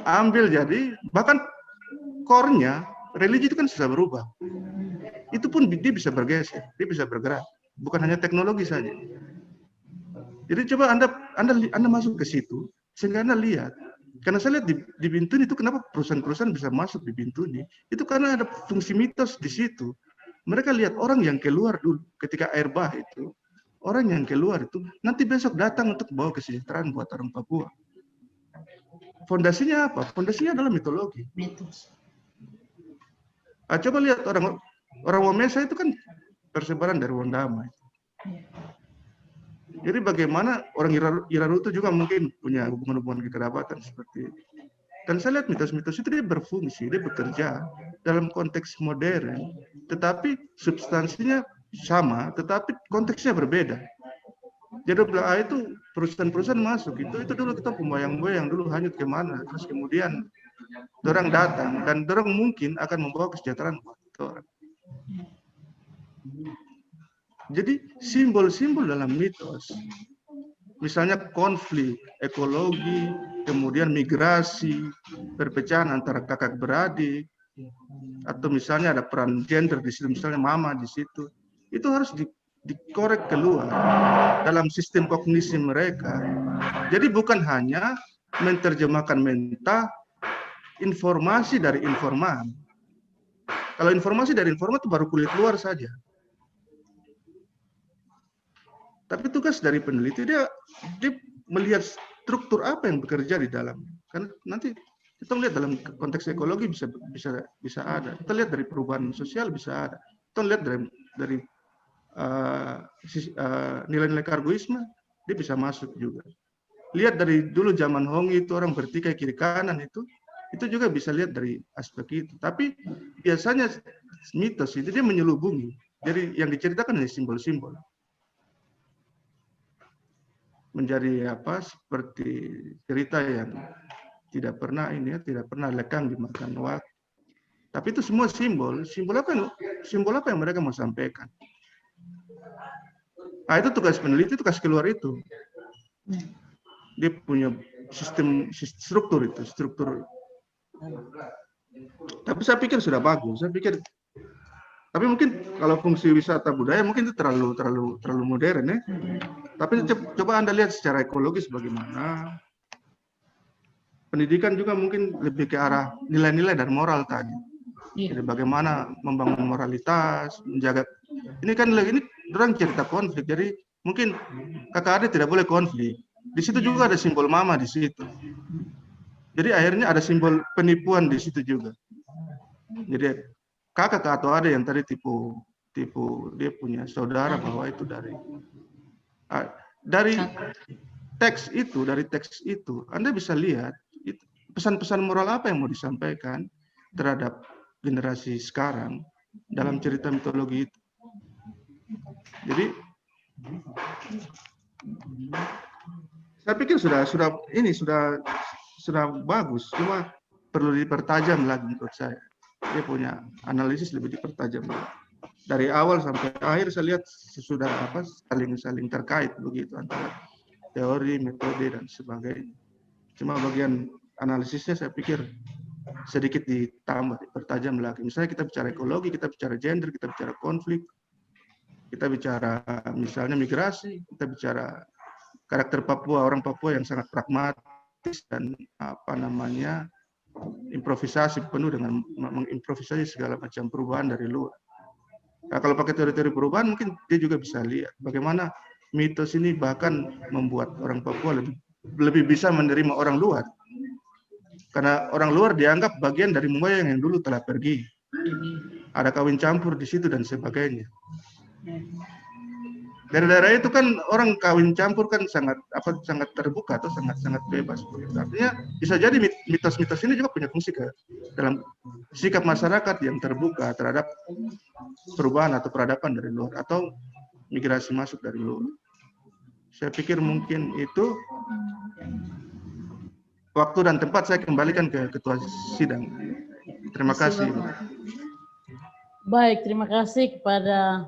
ambil, jadi bahkan core-nya religi itu kan bisa berubah. Itu pun dia bisa bergeser, dia bisa bergerak, bukan hanya teknologi saja. Jadi coba Anda masuk ke situ, sehingga Anda lihat. Karena saya lihat di Bintuni itu kenapa perusahaan-perusahaan bisa masuk di Bintuni, itu karena ada fungsi mitos di situ. Mereka lihat orang yang keluar dulu ketika air bah itu, orang yang keluar itu nanti besok datang untuk bawa kesejahteraan buat orang Papua. Fondasinya apa? Fondasinya adalah mitologi. Mitos. Coba lihat orang Wamesa itu kan persebaran dari Wondama. Jadi bagaimana orang Irarutu juga mungkin punya hubungan-hubungan kekerabatan seperti itu. Dan saya lihat mitos-mitos itu dia berfungsi, dia bekerja dalam konteks modern, tetapi substansinya sama, tetapi konteksnya berbeda. Jadi itu perusahaan-perusahaan masuk, itu dulu kita pembayang-bayang dulu hanyut kemana, terus kemudian orang datang, dan orang mungkin akan membawa kesejahteraan buat orang. Jadi simbol-simbol dalam mitos, misalnya konflik, ekologi, kemudian migrasi, perpecahan antara kakak beradik, atau misalnya ada peran gender di situ, misalnya mama di situ, itu harus dikorek keluar dalam sistem kognisi mereka. Jadi bukan hanya menerjemahkan mentah informasi dari informan. Kalau informasi dari informan itu baru kulit luar saja. Tapi tugas dari peneliti dia melihat struktur apa yang bekerja di dalam. Kan nanti kita lihat dalam konteks ekologi bisa ada. Kita lihat dari perubahan sosial bisa ada. Kita lihat dari nilai-nilai kargoisme dia bisa masuk juga. Lihat dari dulu zaman Hong itu orang bertikai kiri kanan itu juga bisa lihat dari aspek itu. Tapi biasanya mitos itu dia menyelubungi. Jadi yang diceritakan adalah simbol-simbol. Menjadi seperti cerita yang tidak pernah tidak pernah lekang dimakan waktu. Tapi itu semua simbol apa yang mereka mau sampaikan. Nah, itu tugas peneliti, tugas keluar itu. Dia punya struktur. Tapi saya pikir sudah bagus. Tapi mungkin kalau fungsi wisata budaya mungkin itu terlalu modern ya. Tapi coba Anda lihat secara ekologis bagaimana. Pendidikan juga mungkin lebih ke arah nilai-nilai dan moral tadi. Jadi bagaimana membangun moralitas, menjaga. Ini orang cerita konflik. Jadi mungkin kakak adik tidak boleh konflik. Di situ juga ada simbol mama di situ. Jadi akhirnya ada simbol penipuan di situ juga. Jadi kakak atau adik yang tadi tipu dia punya saudara bahwa itu dari teks itu Anda bisa lihat pesan-pesan moral apa yang mau disampaikan terhadap generasi sekarang dalam cerita mitologi itu. Jadi saya pikir sudah bagus, cuma perlu dipertajam lagi menurut saya. Dia punya analisis lebih dipertajam lagi. Dari awal sampai akhir saya lihat sudah saling terkait begitu antara teori, metode dan sebagainya. Cuma bagian analisisnya saya pikir sedikit ditambah, dipertajam lagi. Misalnya kita bicara ekologi, kita bicara gender, kita bicara konflik, kita bicara misalnya migrasi, kita bicara karakter Papua, orang Papua yang sangat pragmatis dan improvisasi penuh dengan mengimprovisasi segala macam perubahan dari luar. Nah, kalau pakai teori-teori perubahan mungkin dia juga bisa lihat bagaimana mitos ini bahkan membuat orang Papua lebih bisa menerima orang luar. Karena orang luar dianggap bagian dari moyang yang dulu telah pergi. Ada kawin campur di situ dan sebagainya. Daerah-daerah itu kan orang kawin campur kan sangat terbuka atau sangat bebas. Artinya bisa jadi mitos-mitos ini juga punya fungsi dalam sikap masyarakat yang terbuka terhadap perubahan atau peradaban dari luar atau migrasi masuk dari luar. Saya pikir mungkin itu. Waktu dan tempat saya kembalikan ke ketua sidang. Terima kasih. Baik, terima kasih kepada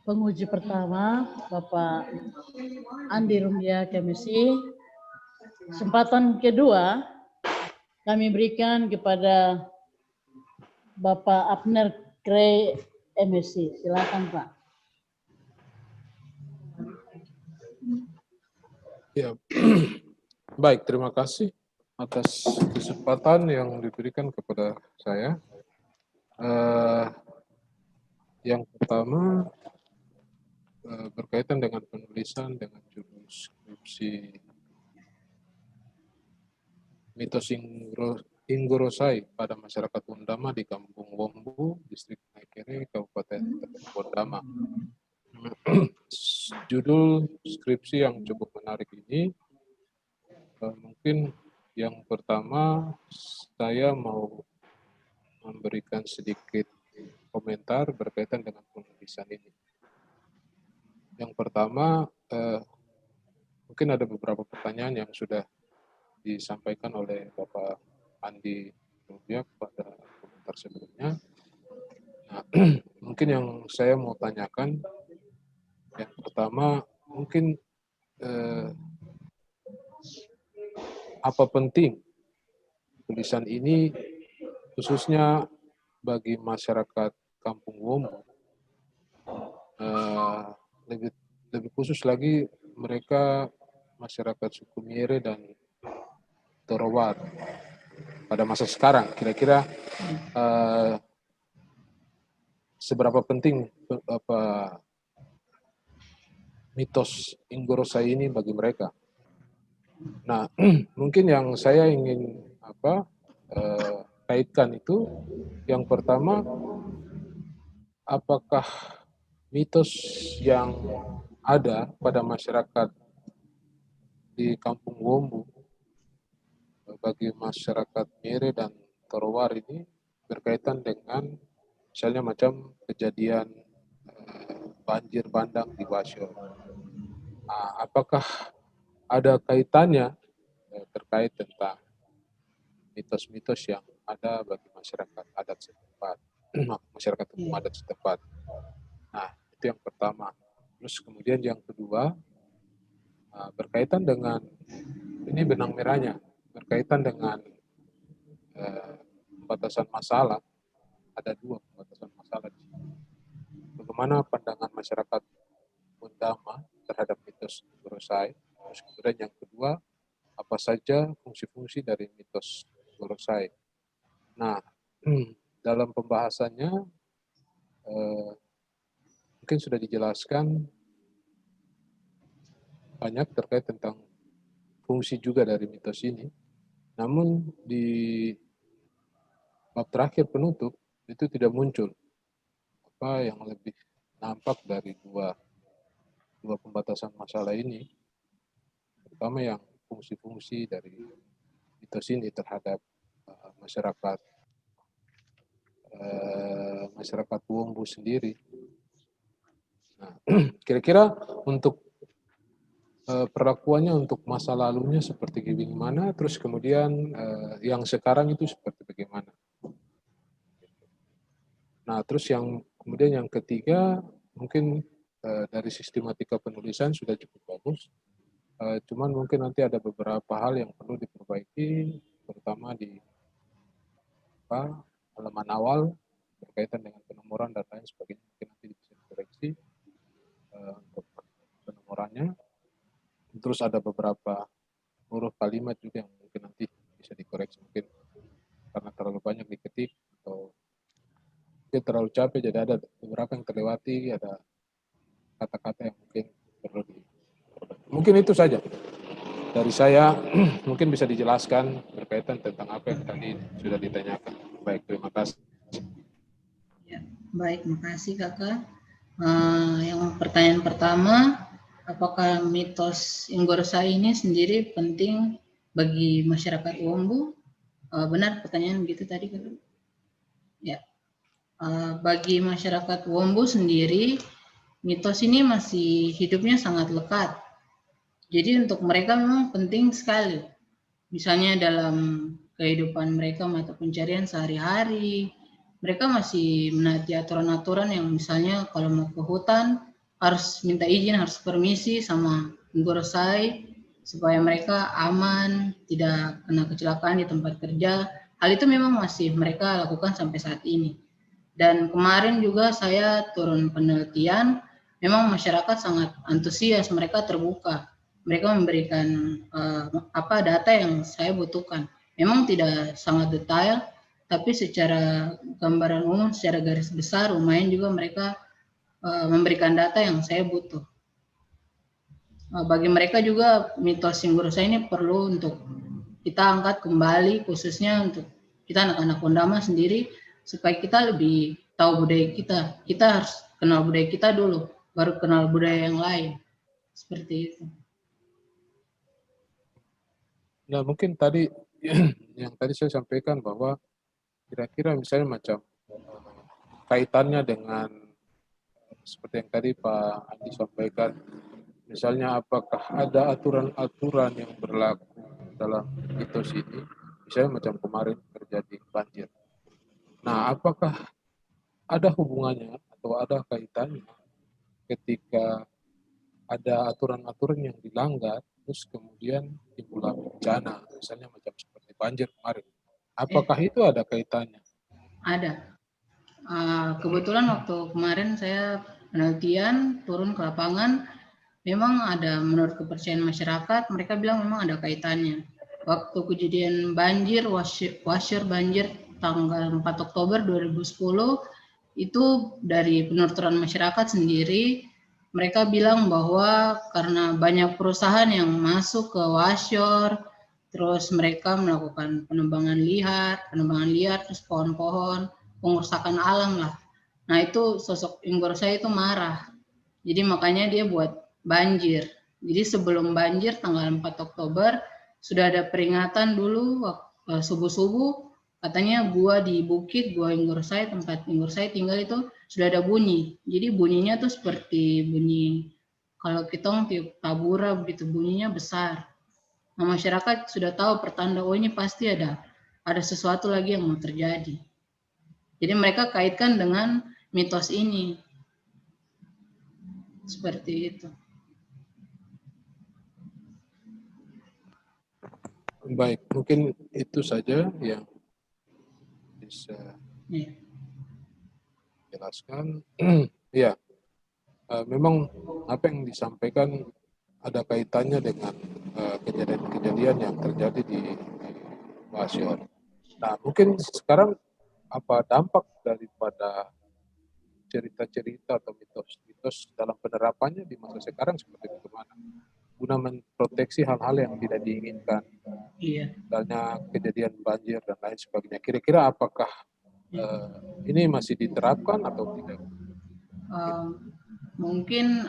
penguji pertama, Bapak Andi Rumdia KMSI. Kesempatan kedua kami berikan kepada Bapak Abner Krey MSI. Silakan Pak. Ya. Baik, terima kasih atas kesempatan yang diberikan kepada saya. Yang pertama berkaitan dengan penulisan dengan judul skripsi mitos Inggorosai pada masyarakat Wondama di Kampung Wombu, Distrik Naikere, Kabupaten Wondama. Judul skripsi yang cukup menarik ini, mungkin yang pertama saya mau memberikan sedikit komentar berkaitan dengan penulisan ini. Yang pertama, mungkin ada beberapa pertanyaan yang sudah disampaikan oleh Bapak Andi Rumdia pada komentar sebelumnya. Nah, mungkin yang saya mau tanyakan, yang pertama mungkin apa penting tulisan ini khususnya bagi masyarakat Kampung Wombo, lebih lebih khusus lagi mereka masyarakat suku Miere dan Torowar pada masa sekarang, kira-kira seberapa penting mitos Inggorosai ini bagi mereka. Nah, mungkin yang saya ingin kaitkan itu, yang pertama, apakah mitos yang ada pada masyarakat di Kampung Wombo bagi masyarakat Miere dan Torowar ini berkaitan dengan misalnya macam kejadian banjir bandang di Basio. Nah, apakah ada kaitannya terkait tentang mitos-mitos yang ada bagi masyarakat adat setempat, masyarakat hukum adat setempat. Nah, itu yang pertama. Terus kemudian yang kedua, berkaitan dengan, ini benang merahnya, berkaitan dengan pembatasan masalah. Ada 2 pembatasan masalah di sini. Bagaimana pandangan masyarakat Mundama terhadap mitos Inggorosai. Terus kemudian yang kedua, apa saja fungsi-fungsi dari mitos Inggorosai. Nah, dalam pembahasannya mungkin sudah dijelaskan banyak terkait tentang fungsi juga dari mitos ini. Namun di bab terakhir penutup itu tidak muncul apa yang lebih nampak dari dua pembatasan masalah ini, terutama yang fungsi-fungsi dari mitos ini terhadap masyarakat Wombo sendiri. Nah, kira-kira untuk perlakuannya untuk masa lalunya seperti gimana, terus kemudian yang sekarang itu seperti bagaimana. Nah, terus yang kemudian yang ketiga, mungkin dari sistematika penulisan sudah cukup bagus, cuman mungkin nanti ada beberapa hal yang perlu diperbaiki, terutama di halaman awal berkaitan dengan penomoran dan lain sebagainya, mungkin nanti bisa dikoreksi untuk penomorannya. Terus ada beberapa huruf kalimat juga yang mungkin nanti bisa dikoreksi, mungkin karena terlalu banyak diketik atau mungkin terlalu capek, jadi ada beberapa yang terlewati, ada kata-kata yang mungkin perlu mungkin itu saja dari saya. Mungkin bisa dijelaskan berkaitan tentang apa yang tadi sudah ditanyakan. Baik, terima kasih. Ya, baik, makasih Kakak. Yang pertanyaan pertama, apakah mitos Inggorosai ini sendiri penting bagi masyarakat Wombo? Benar pertanyaan begitu tadi Kakak? Ya. Bagi masyarakat Wombo sendiri, mitos ini masih hidupnya sangat lekat. Jadi untuk mereka memang penting sekali. Misalnya dalam kehidupan mereka mata pencarian sehari-hari, mereka masih menaati aturan-aturan yang misalnya kalau mau ke hutan harus minta izin, harus permisi sama Inggorosai supaya mereka aman, tidak kena kecelakaan di tempat kerja. Hal itu memang masih mereka lakukan sampai saat ini. Dan kemarin juga saya turun penelitian, memang masyarakat sangat antusias, mereka terbuka. Mereka memberikan data yang saya butuhkan. Memang tidak sangat detail, tapi secara gambaran umum, secara garis besar, lumayan juga mereka memberikan data yang saya butuh. Bagi mereka juga mitos Inggorosai ini perlu untuk kita angkat kembali, khususnya untuk kita anak-anak Wondama sendiri, supaya kita lebih tahu budaya kita. Kita harus kenal budaya kita dulu, baru kenal budaya yang lain. Seperti itu. Nah, mungkin tadi yang tadi saya sampaikan bahwa kira-kira misalnya macam kaitannya dengan seperti yang tadi Pak Andi sampaikan, misalnya apakah ada aturan-aturan yang berlaku dalam mitos ini, misalnya macam kemarin terjadi banjir. Nah, apakah ada hubungannya atau ada kaitannya ketika ada aturan-aturan yang dilanggar terus kemudian timbul bencana, misalnya macam seperti banjir kemarin. Apakah itu ada kaitannya? Ada. Kebetulan waktu kemarin saya penelitian turun ke lapangan, memang ada, menurut kepercayaan masyarakat, mereka bilang memang ada kaitannya. Waktu kejadian banjir, washer banjir tanggal 4 Oktober 2010, itu dari penuturan masyarakat sendiri, mereka bilang bahwa karena banyak perusahaan yang masuk ke washer, terus mereka melakukan penebangan liar, terus pohon-pohon, pengerusakan alam lah. Nah itu sosok Inggrisai itu marah. Jadi makanya dia buat banjir. Jadi sebelum banjir tanggal 4 Oktober sudah ada peringatan dulu subuh-subuh, katanya gua di bukit, gua Inggrisai, tempat Inggrisai tinggal itu sudah ada bunyi. Jadi bunyinya tuh seperti bunyi kalau kita tiup tabura begitu, bunyinya besar. Nah, masyarakat sudah tahu pertanda, oh ini pasti ada sesuatu lagi yang mau terjadi. Jadi mereka kaitkan dengan mitos ini. Seperti itu. Baik, mungkin itu saja yang bisa jelaskan. Ya, memang apa yang disampaikan ada kaitannya dengan kejadian-kejadian yang terjadi di Wasir. Nah, mungkin sekarang apa dampak daripada cerita-cerita atau mitos-mitos dalam penerapannya di masa sekarang seperti bagaimana? Guna memproteksi hal-hal yang tidak diinginkan. Iya. Misalnya kejadian banjir dan lain sebagainya. Kira-kira apakah ini masih diterapkan atau tidak? Mungkin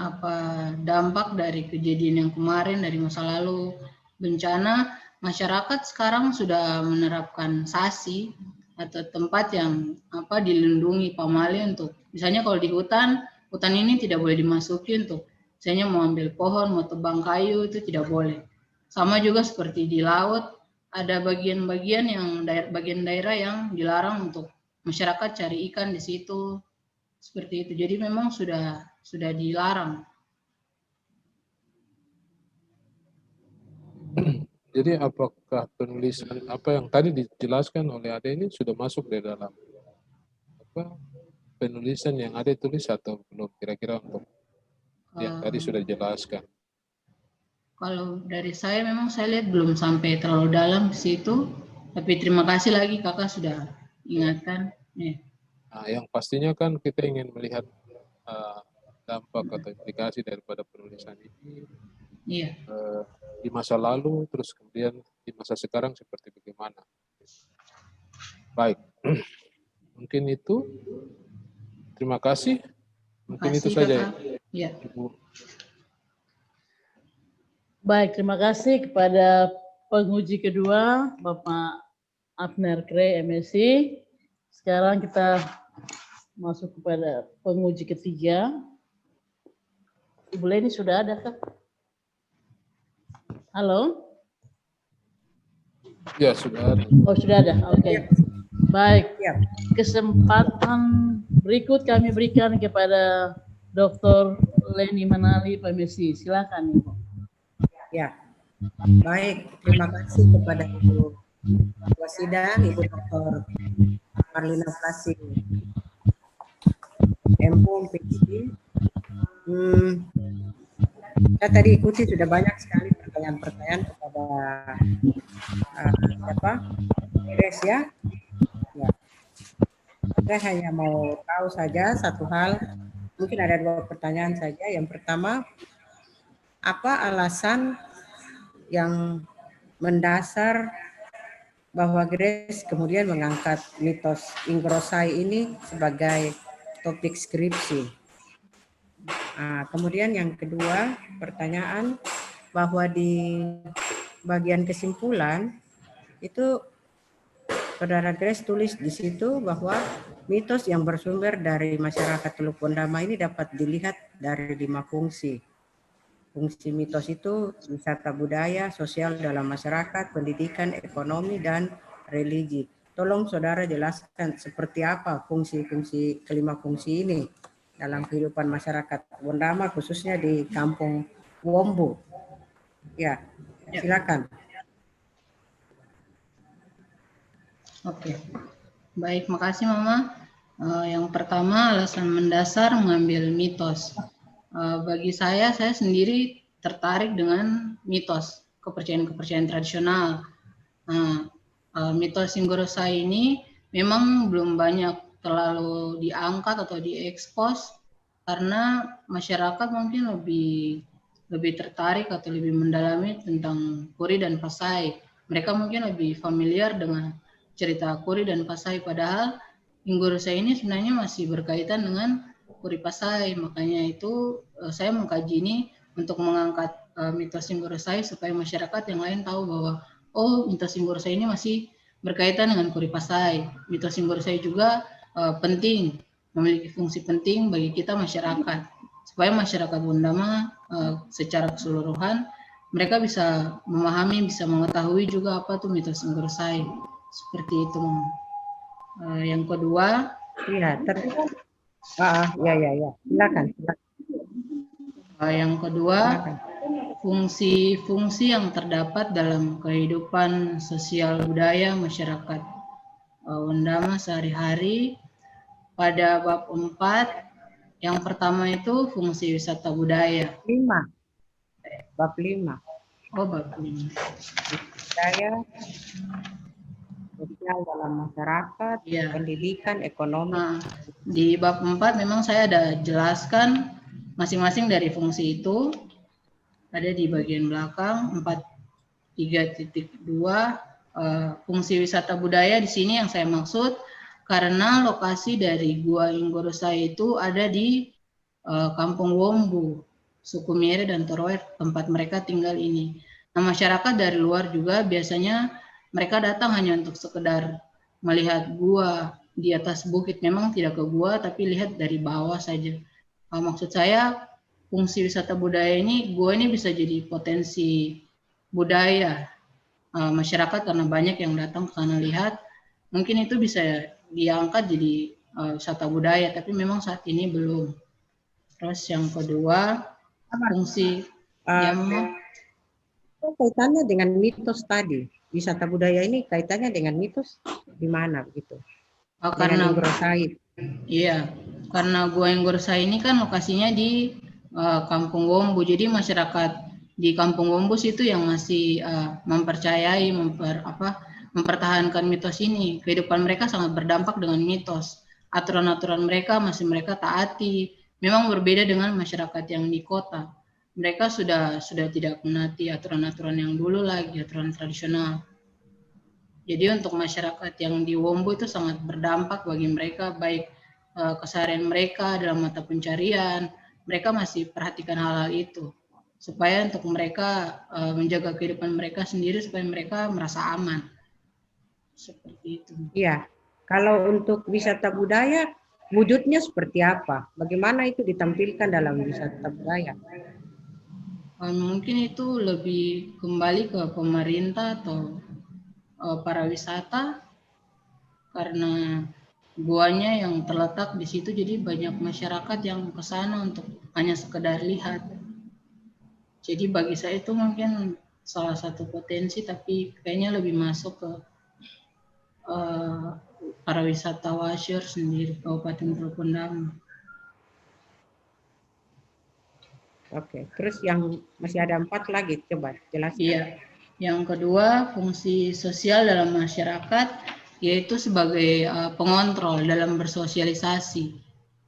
dampak dari kejadian yang kemarin, dari masa lalu bencana, masyarakat sekarang sudah menerapkan SASI atau tempat yang dilindungi pamali untuk, misalnya kalau di hutan ini tidak boleh dimasuki untuk misalnya mau ambil pohon, mau tebang kayu, itu tidak boleh. Sama juga seperti di laut, ada bagian-bagian yang bagian daerah yang dilarang untuk masyarakat cari ikan di situ. Seperti itu. Jadi memang sudah dilarang. Jadi apakah penulisan apa yang tadi dijelaskan oleh Ade ini sudah masuk di dalam penulisan yang Ade tulis atau belum, kira-kira untuk yang tadi sudah dijelaskan? Kalau dari saya memang saya lihat belum sampai terlalu dalam ke situ, tapi terima kasih lagi kakak sudah ingatkan. Nah, yang pastinya kan kita ingin melihat dampak atau implikasi daripada penulisan ini di masa lalu, terus kemudian di masa sekarang seperti bagaimana. Baik, mungkin itu. Terima kasih. Mungkin itu saja, Ibu. Baik, terima kasih kepada penguji kedua, Bapak Abner Kre, MSc. Sekarang kita masuk kepada penguji ketiga. Ibu Leni sudah ada, Kak? Halo? Ya, sudah ada. Oh, sudah ada. Oke. Baik. Kesempatan berikut kami berikan kepada Dr. Leni Manali, PMSI. Silakan, Ibu. Ya. Baik, terima kasih kepada Ibu Wasida, Ibu Dr. Marlina Plasik, MPOM, PhD. Saya tadi ikuti sudah banyak sekali pertanyaan-pertanyaan kepada Grace ya. Saya hanya mau tahu saja satu hal, mungkin ada 2 pertanyaan saja. Yang pertama, apa alasan yang mendasar bahwa Grace kemudian mengangkat mitos Ingrosai ini sebagai topik skripsi? Kemudian yang kedua, pertanyaan bahwa di bagian kesimpulan itu Saudara Grace tulis di situ bahwa mitos yang bersumber dari masyarakat Teluk Pondama ini dapat dilihat dari 5 fungsi. Fungsi mitos itu wisata budaya, sosial dalam masyarakat, pendidikan, ekonomi, dan religi. Tolong saudara jelaskan seperti apa fungsi-fungsi kelima fungsi ini dalam kehidupan masyarakat Pondama, khususnya di Kampung Wombo. Ya, Ya. silakan. Oke, baik, makasih Mama. Yang pertama, alasan mendasar mengambil mitos. Bagi saya sendiri tertarik dengan mitos, kepercayaan-kepercayaan tradisional. Mitos Singgorosai ini memang belum banyak terlalu diangkat atau diekspos karena masyarakat mungkin lebih tertarik atau lebih mendalami tentang Kori dan Pasai. Mereka mungkin lebih familiar dengan cerita Kori dan Pasai, padahal Singgorosai ini sebenarnya masih berkaitan dengan Kori Pasai. Makanya itu saya mengkaji ini untuk mengangkat mitos Singgorosai supaya masyarakat yang lain tahu bahwa mitos Singgorosai ini masih berkaitan dengan Kori Pasai. Mitos Singgorosai juga penting, memiliki fungsi penting bagi kita masyarakat, supaya masyarakat Gundama secara keseluruhan mereka bisa memahami, bisa mengetahui juga apa tuh mitos Singgorosai. Seperti itu. Yang kedua, Iya, ya. Silakan. yang kedua, Silakan. fungsi-fungsi yang terdapat dalam kehidupan sosial budaya masyarakat Gundama sehari-hari. Pada bab 4, yang pertama itu fungsi wisata budaya. 5. Bab 5. Bab 5. Budaya sosial dalam masyarakat, Ya. pendidikan, ekonomi. Di bab 4 memang saya ada jelaskan masing-masing dari fungsi itu. Ada di bagian belakang 4.3.2 fungsi wisata budaya di sini yang saya maksud karena lokasi dari Gua Inggorosai itu ada di Kampung Wombu, suku Mere dan Toroer, tempat mereka tinggal ini. Nah, masyarakat dari luar juga biasanya mereka datang hanya untuk sekedar melihat gua di atas bukit, memang tidak ke gua tapi lihat dari bawah saja. Maksud saya fungsi wisata budaya ini, gua ini bisa jadi potensi budaya masyarakat karena banyak yang datang ke sana lihat, mungkin itu bisa diangkat jadi wisata budaya, tapi memang saat ini belum. Terus yang kedua, fungsi kaitannya dengan mitos tadi. Wisata budaya ini kaitannya dengan mitos di mana begitu? Karena Inggorosai. Iya, karena Gua Inggorosai ini kan lokasinya di Kampung Wombu, jadi masyarakat di Kampung Wombus itu yang masih mempercayai, mempertahankan mitos ini. Kehidupan mereka sangat berdampak dengan mitos. Aturan-aturan mereka masih mereka taati. Memang berbeda dengan masyarakat yang di kota. Mereka sudah tidak menaati aturan-aturan yang dulu lagi, aturan tradisional. Jadi untuk masyarakat yang di Wombu itu sangat berdampak bagi mereka, baik keseharian mereka dalam mata pencarian, mereka masih perhatikan hal-hal itu. Supaya untuk mereka menjaga kehidupan mereka sendiri, supaya mereka merasa aman. Seperti itu. Iya, kalau untuk wisata budaya, wujudnya seperti apa? Bagaimana itu ditampilkan dalam wisata budaya? Mungkin itu lebih kembali ke pemerintah atau para wisata, karena guanya yang terletak di situ, jadi banyak masyarakat yang ke sana untuk hanya sekedar lihat. Jadi bagi saya itu mungkin salah satu potensi, tapi kayaknya lebih masuk ke para wisata Wasyur sendiri, Kabupaten Pulau Gundama. Oke, terus yang masih ada 4 lagi, coba jelaskan. Iya, yang kedua fungsi sosial dalam masyarakat, yaitu sebagai pengontrol dalam bersosialisasi.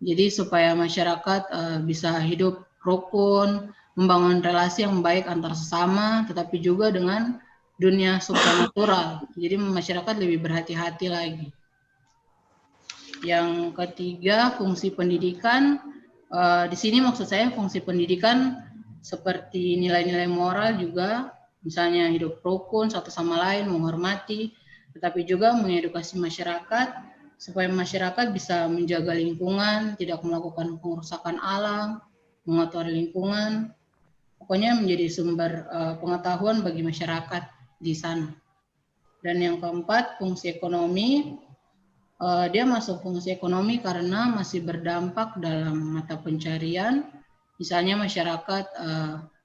Jadi supaya masyarakat bisa hidup rukun, membangun relasi yang baik antar sesama, tetapi juga dengan dunia supranatural. Jadi masyarakat lebih berhati-hati lagi. Yang ketiga, fungsi pendidikan. Di sini maksud saya fungsi pendidikan seperti nilai-nilai moral juga, misalnya hidup rukun satu sama lain, menghormati, tetapi juga mengedukasi masyarakat supaya masyarakat bisa menjaga lingkungan, tidak melakukan pengerusakan alam, mengotori lingkungan, pokoknya menjadi sumber pengetahuan bagi masyarakat di sana. Dan yang keempat, fungsi ekonomi. Dia masuk fungsi ekonomi karena masih berdampak dalam mata pencarian. Misalnya masyarakat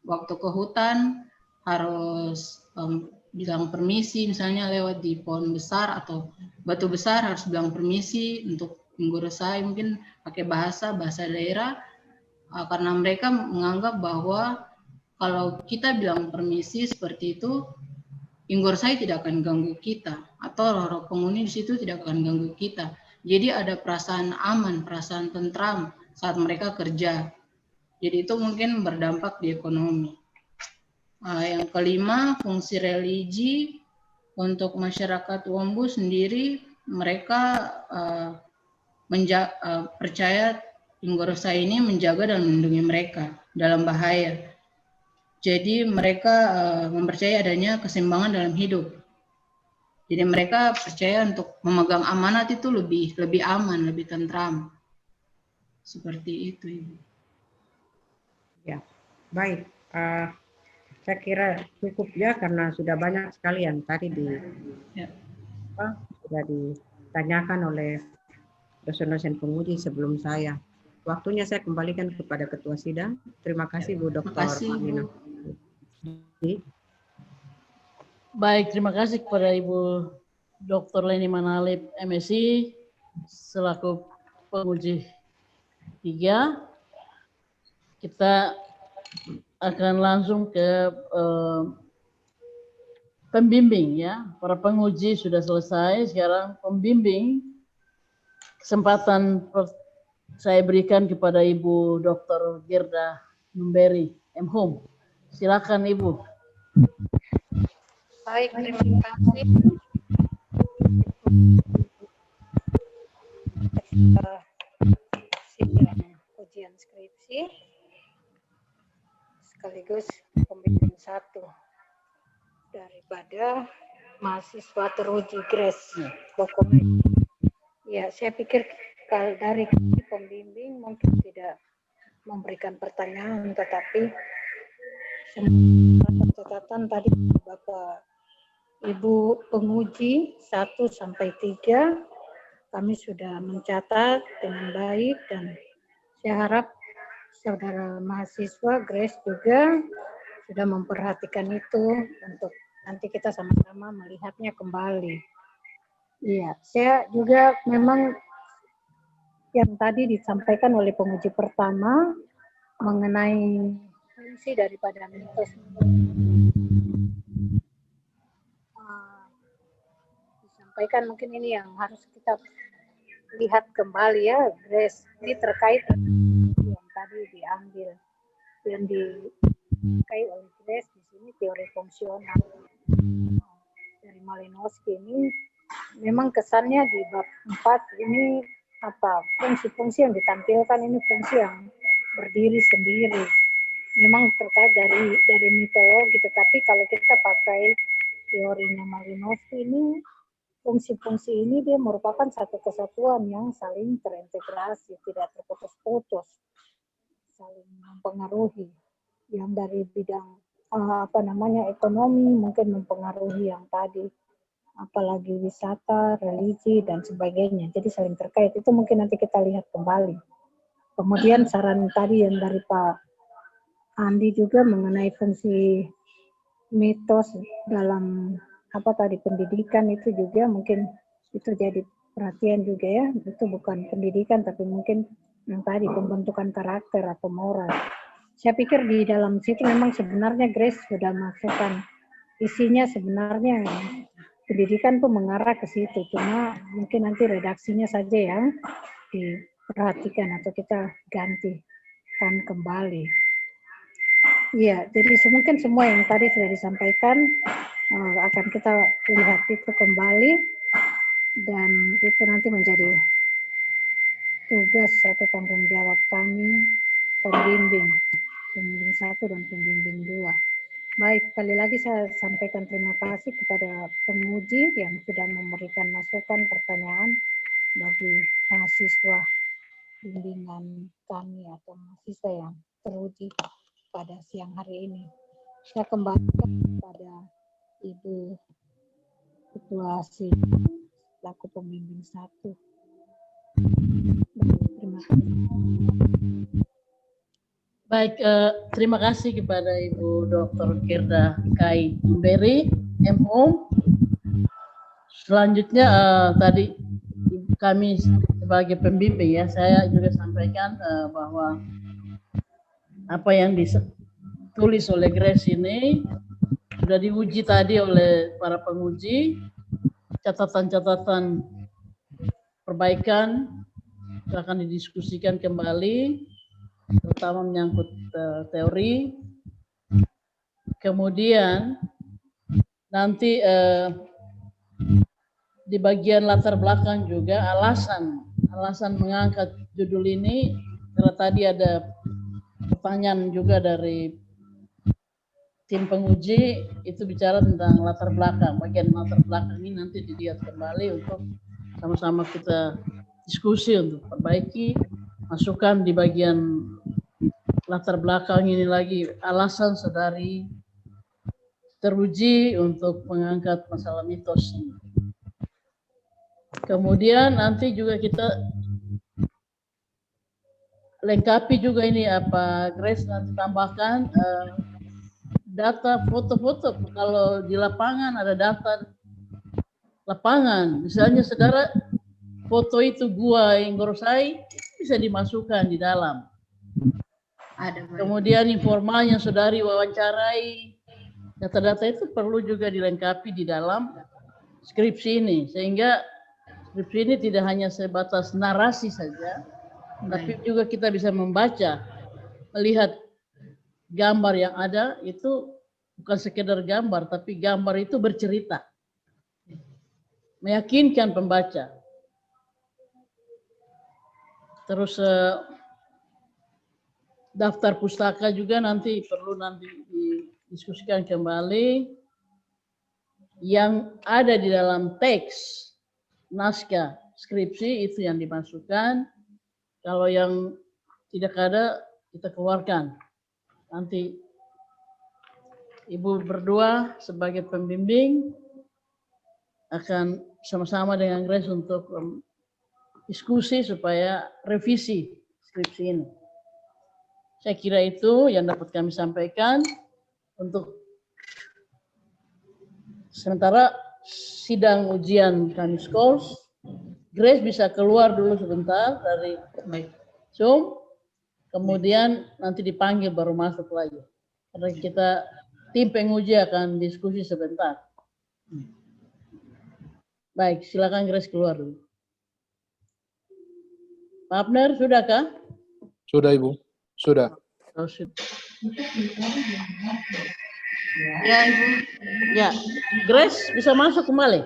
waktu ke hutan harus bilang permisi, misalnya lewat di pohon besar atau batu besar harus bilang permisi untuk Minggu Rosai, mungkin pakai bahasa daerah, karena mereka menganggap bahwa kalau kita bilang permisi seperti itu, Minggu Rosai tidak akan ganggu kita, atau roh-roh penghuni di situ tidak akan ganggu kita. Jadi ada perasaan aman, perasaan tentram saat mereka kerja. Jadi itu mungkin berdampak di ekonomi. Yang kelima, fungsi religi untuk masyarakat Wombu sendiri, mereka percaya Minggu Rosai ini menjaga dan melindungi mereka dalam bahaya. Jadi mereka mempercayai adanya keseimbangan dalam hidup. Jadi mereka percaya untuk memegang amanat itu lebih aman, lebih tentram. Seperti itu, Ibu. Ya, baik. Saya kira cukup ya, karena sudah banyak sekali yang tadi sudah ditanyakan oleh dosen-dosen penguji sebelum saya. Waktunya saya kembalikan kepada Ketua Sidang. Terima kasih Bu Dr. Amina. Baik, terima kasih kepada Ibu Dr. Leni Manalip, MSI, selaku penguji 3. Kita akan langsung ke pembimbing ya. Para penguji sudah selesai, sekarang pembimbing. Kesempatan saya berikan kepada Ibu Dr. Gerda Numberi, M.Hum. Silakan Ibu. Baik, terima kasih. Sidang ujian skripsi sekaligus pembimbing 1 daripada mahasiswa teruji GRACE dokumen. Ya, saya pikir kalau dari pembimbing mungkin tidak memberikan pertanyaan, tetapi semua catatan tadi Bapak Ibu penguji 1 sampai 3 kami sudah mencatat dengan baik, dan saya harap saudara mahasiswa GRACE juga sudah memperhatikan itu untuk nanti kita sama-sama melihatnya kembali. Iya, saya juga memang yang tadi disampaikan oleh penguji pertama mengenai fungsi daripada mitos disampaikan, mungkin ini yang harus kita lihat kembali ya, GRACE. Ini terkait yang tadi diambil dan dikai oleh GRACE di sini teori fungsional dari Malinowski. Ini memang kesannya di bab 4 ini fungsi-fungsi yang ditampilkan ini fungsi yang berdiri sendiri. Memang terkait dari mitologi, tetapi kalau kita pakai teorinya Malinowski ini, fungsi-fungsi ini dia merupakan satu kesatuan yang saling terintegrasi, tidak terputus-putus, saling mempengaruhi. Yang dari bidang ekonomi mungkin mempengaruhi yang tadi, apalagi wisata, religi dan sebagainya. Jadi saling terkait. Itu mungkin nanti kita lihat kembali. Kemudian saran tadi yang dari Pak Andi juga mengenai fungsi mitos dalam pendidikan, itu juga mungkin itu jadi perhatian juga ya. Itu bukan pendidikan tapi mungkin yang tadi pembentukan karakter atau moral. Saya pikir di dalam situ memang sebenarnya GRACE sudah masukkan isinya, sebenarnya pendidikan tuh mengarah ke situ, cuma mungkin nanti redaksinya saja yang diperhatikan atau kita gantikan kembali. Iya, jadi mungkin semua yang tadi sudah disampaikan akan kita lihat itu kembali, dan itu nanti menjadi tugas atau tanggung jawab kami pembimbing 1 dan pembimbing 2. Baik, sekali lagi saya sampaikan terima kasih kepada penguji yang sudah memberikan masukan pertanyaan bagi mahasiswa bimbingan kami atau mahasiswa yang teruji pada siang hari ini. Saya kembalikan kepada Ibu Ketua Sidang selaku pembimbing 1. Terima kasih. Baik, terima kasih kepada Ibu Dr. Gerda Kai Beri, MO. Selanjutnya tadi kami sebagai pembimbing ya, saya juga sampaikan bahwa apa yang ditulis oleh Grace ini sudah diuji tadi oleh para penguji, catatan-catatan perbaikan akan didiskusikan kembali, terutama menyangkut teori. Kemudian nanti di bagian latar belakang juga alasan mengangkat judul ini, karena tadi ada pertanyaan juga dari tim penguji, itu bicara tentang latar belakang. Bagian latar belakang ini nanti dilihat kembali untuk sama-sama kita diskusi untuk perbaiki, masukkan di bagian latar belakang ini lagi alasan saudari teruji untuk mengangkat masalah mitos ini. Kemudian nanti juga kita lengkapi juga ini apa Grace nanti tambahkan data foto-foto. Kalau di lapangan ada data lapangan, misalnya saudara foto itu gua Inggorosai bisa dimasukkan di dalam. Kemudian informal yang saudari wawancarai, data-data itu perlu juga dilengkapi di dalam skripsi ini, sehingga skripsi ini tidak hanya sebatas narasi saja, tapi juga kita bisa membaca, melihat gambar yang ada itu bukan sekedar gambar, tapi gambar itu bercerita, meyakinkan pembaca. Terus daftar pustaka juga nanti perlu didiskusikan kembali. Yang ada di dalam teks naskah skripsi itu yang dimasukkan. Kalau yang tidak ada kita keluarkan. Nanti Ibu berdua sebagai pembimbing akan sama-sama dengan Grace untuk diskusi supaya revisi skripsi ini. Saya kira itu yang dapat kami sampaikan untuk sementara sidang ujian kami scores. Grace bisa keluar dulu sebentar dari Zoom, kemudian nanti dipanggil baru masuk lagi. Karena kita tim penguji akan diskusi sebentar. Baik, silakan Grace keluar dulu. Pak Abner, sudahkah? Sudah, Ibu. Sudah. Oh, sudah. Ya, Ibu. Ya, Grace bisa masuk kembali.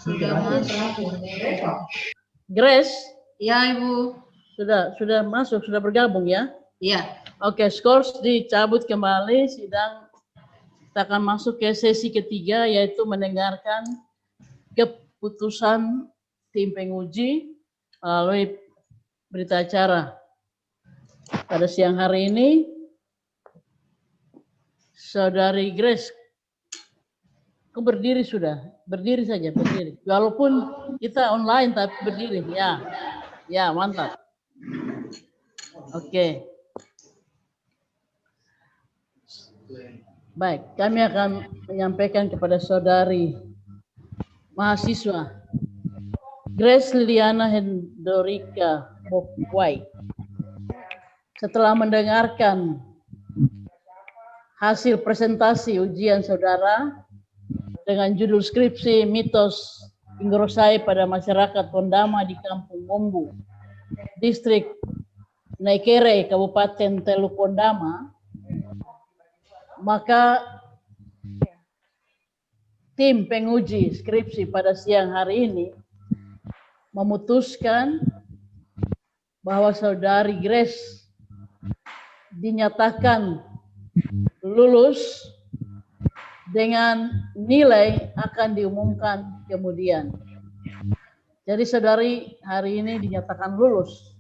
Sudah masuk. Grace, Ya, Ibu. sudah masuk, sudah bergabung ya? Iya. Oke, scores dicabut kembali, sidang kita akan masuk ke sesi ketiga, yaitu mendengarkan keputusan tim penguji melalui berita acara. Pada siang hari ini, Saudari Grace, kau berdiri sudah? Berdiri saja, berdiri. Walaupun kita online tapi berdiri, ya. Ya, mantap. Oke. Baik, kami akan menyampaikan kepada saudari mahasiswa Grace Liliana Hendorika Bokwai. Setelah mendengarkan hasil presentasi ujian saudara dengan judul skripsi mitos Inggorosai pada masyarakat Pondama di Kampung Mombu, Distrik Naikere, Kabupaten Telu Pondama, maka tim penguji skripsi pada siang hari ini memutuskan bahwa saudari Grace dinyatakan lulus dengan nilai akan diumumkan kemudian. Jadi saudari hari ini dinyatakan lulus.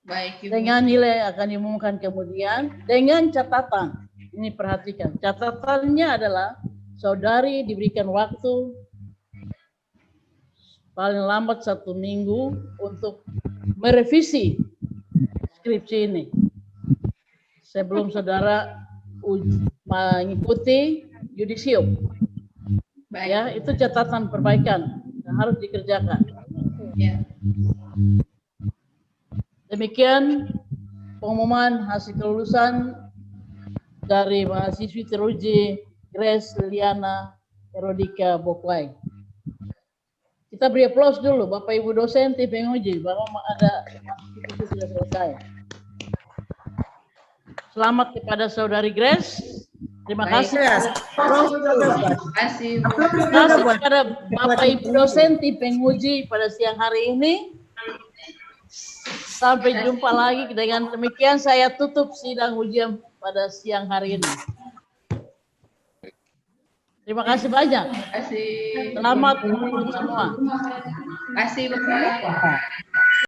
Baik, Ibu. Dengan nilai akan diumumkan kemudian dengan catatan. Ini perhatikan, catatannya adalah saudari diberikan waktu paling lambat 1 minggu untuk merevisi skripsi ini. Sebelum saudara mengikuti yudisium. Ya, itu catatan perbaikan yang harus dikerjakan. Ya. Demikian pengumuman hasil kelulusan dari mahasiswi teruji Grace Liliana Erodika Bokwai. Kita beri aplaus dulu Bapak Ibu dosen tim penguji bahwa ada itu sudah selesai. Selamat kepada Saudari Grace. Terima kasih. Terima kasih. Terima kasih kepada Bapak Ibu dosen tim penguji pada siang hari ini. Sampai jumpa lagi. Dengan demikian saya tutup sidang ujian pada siang hari ini. Terima kasih banyak. Terima kasih. Selamat semua. Terima kasih Bapak.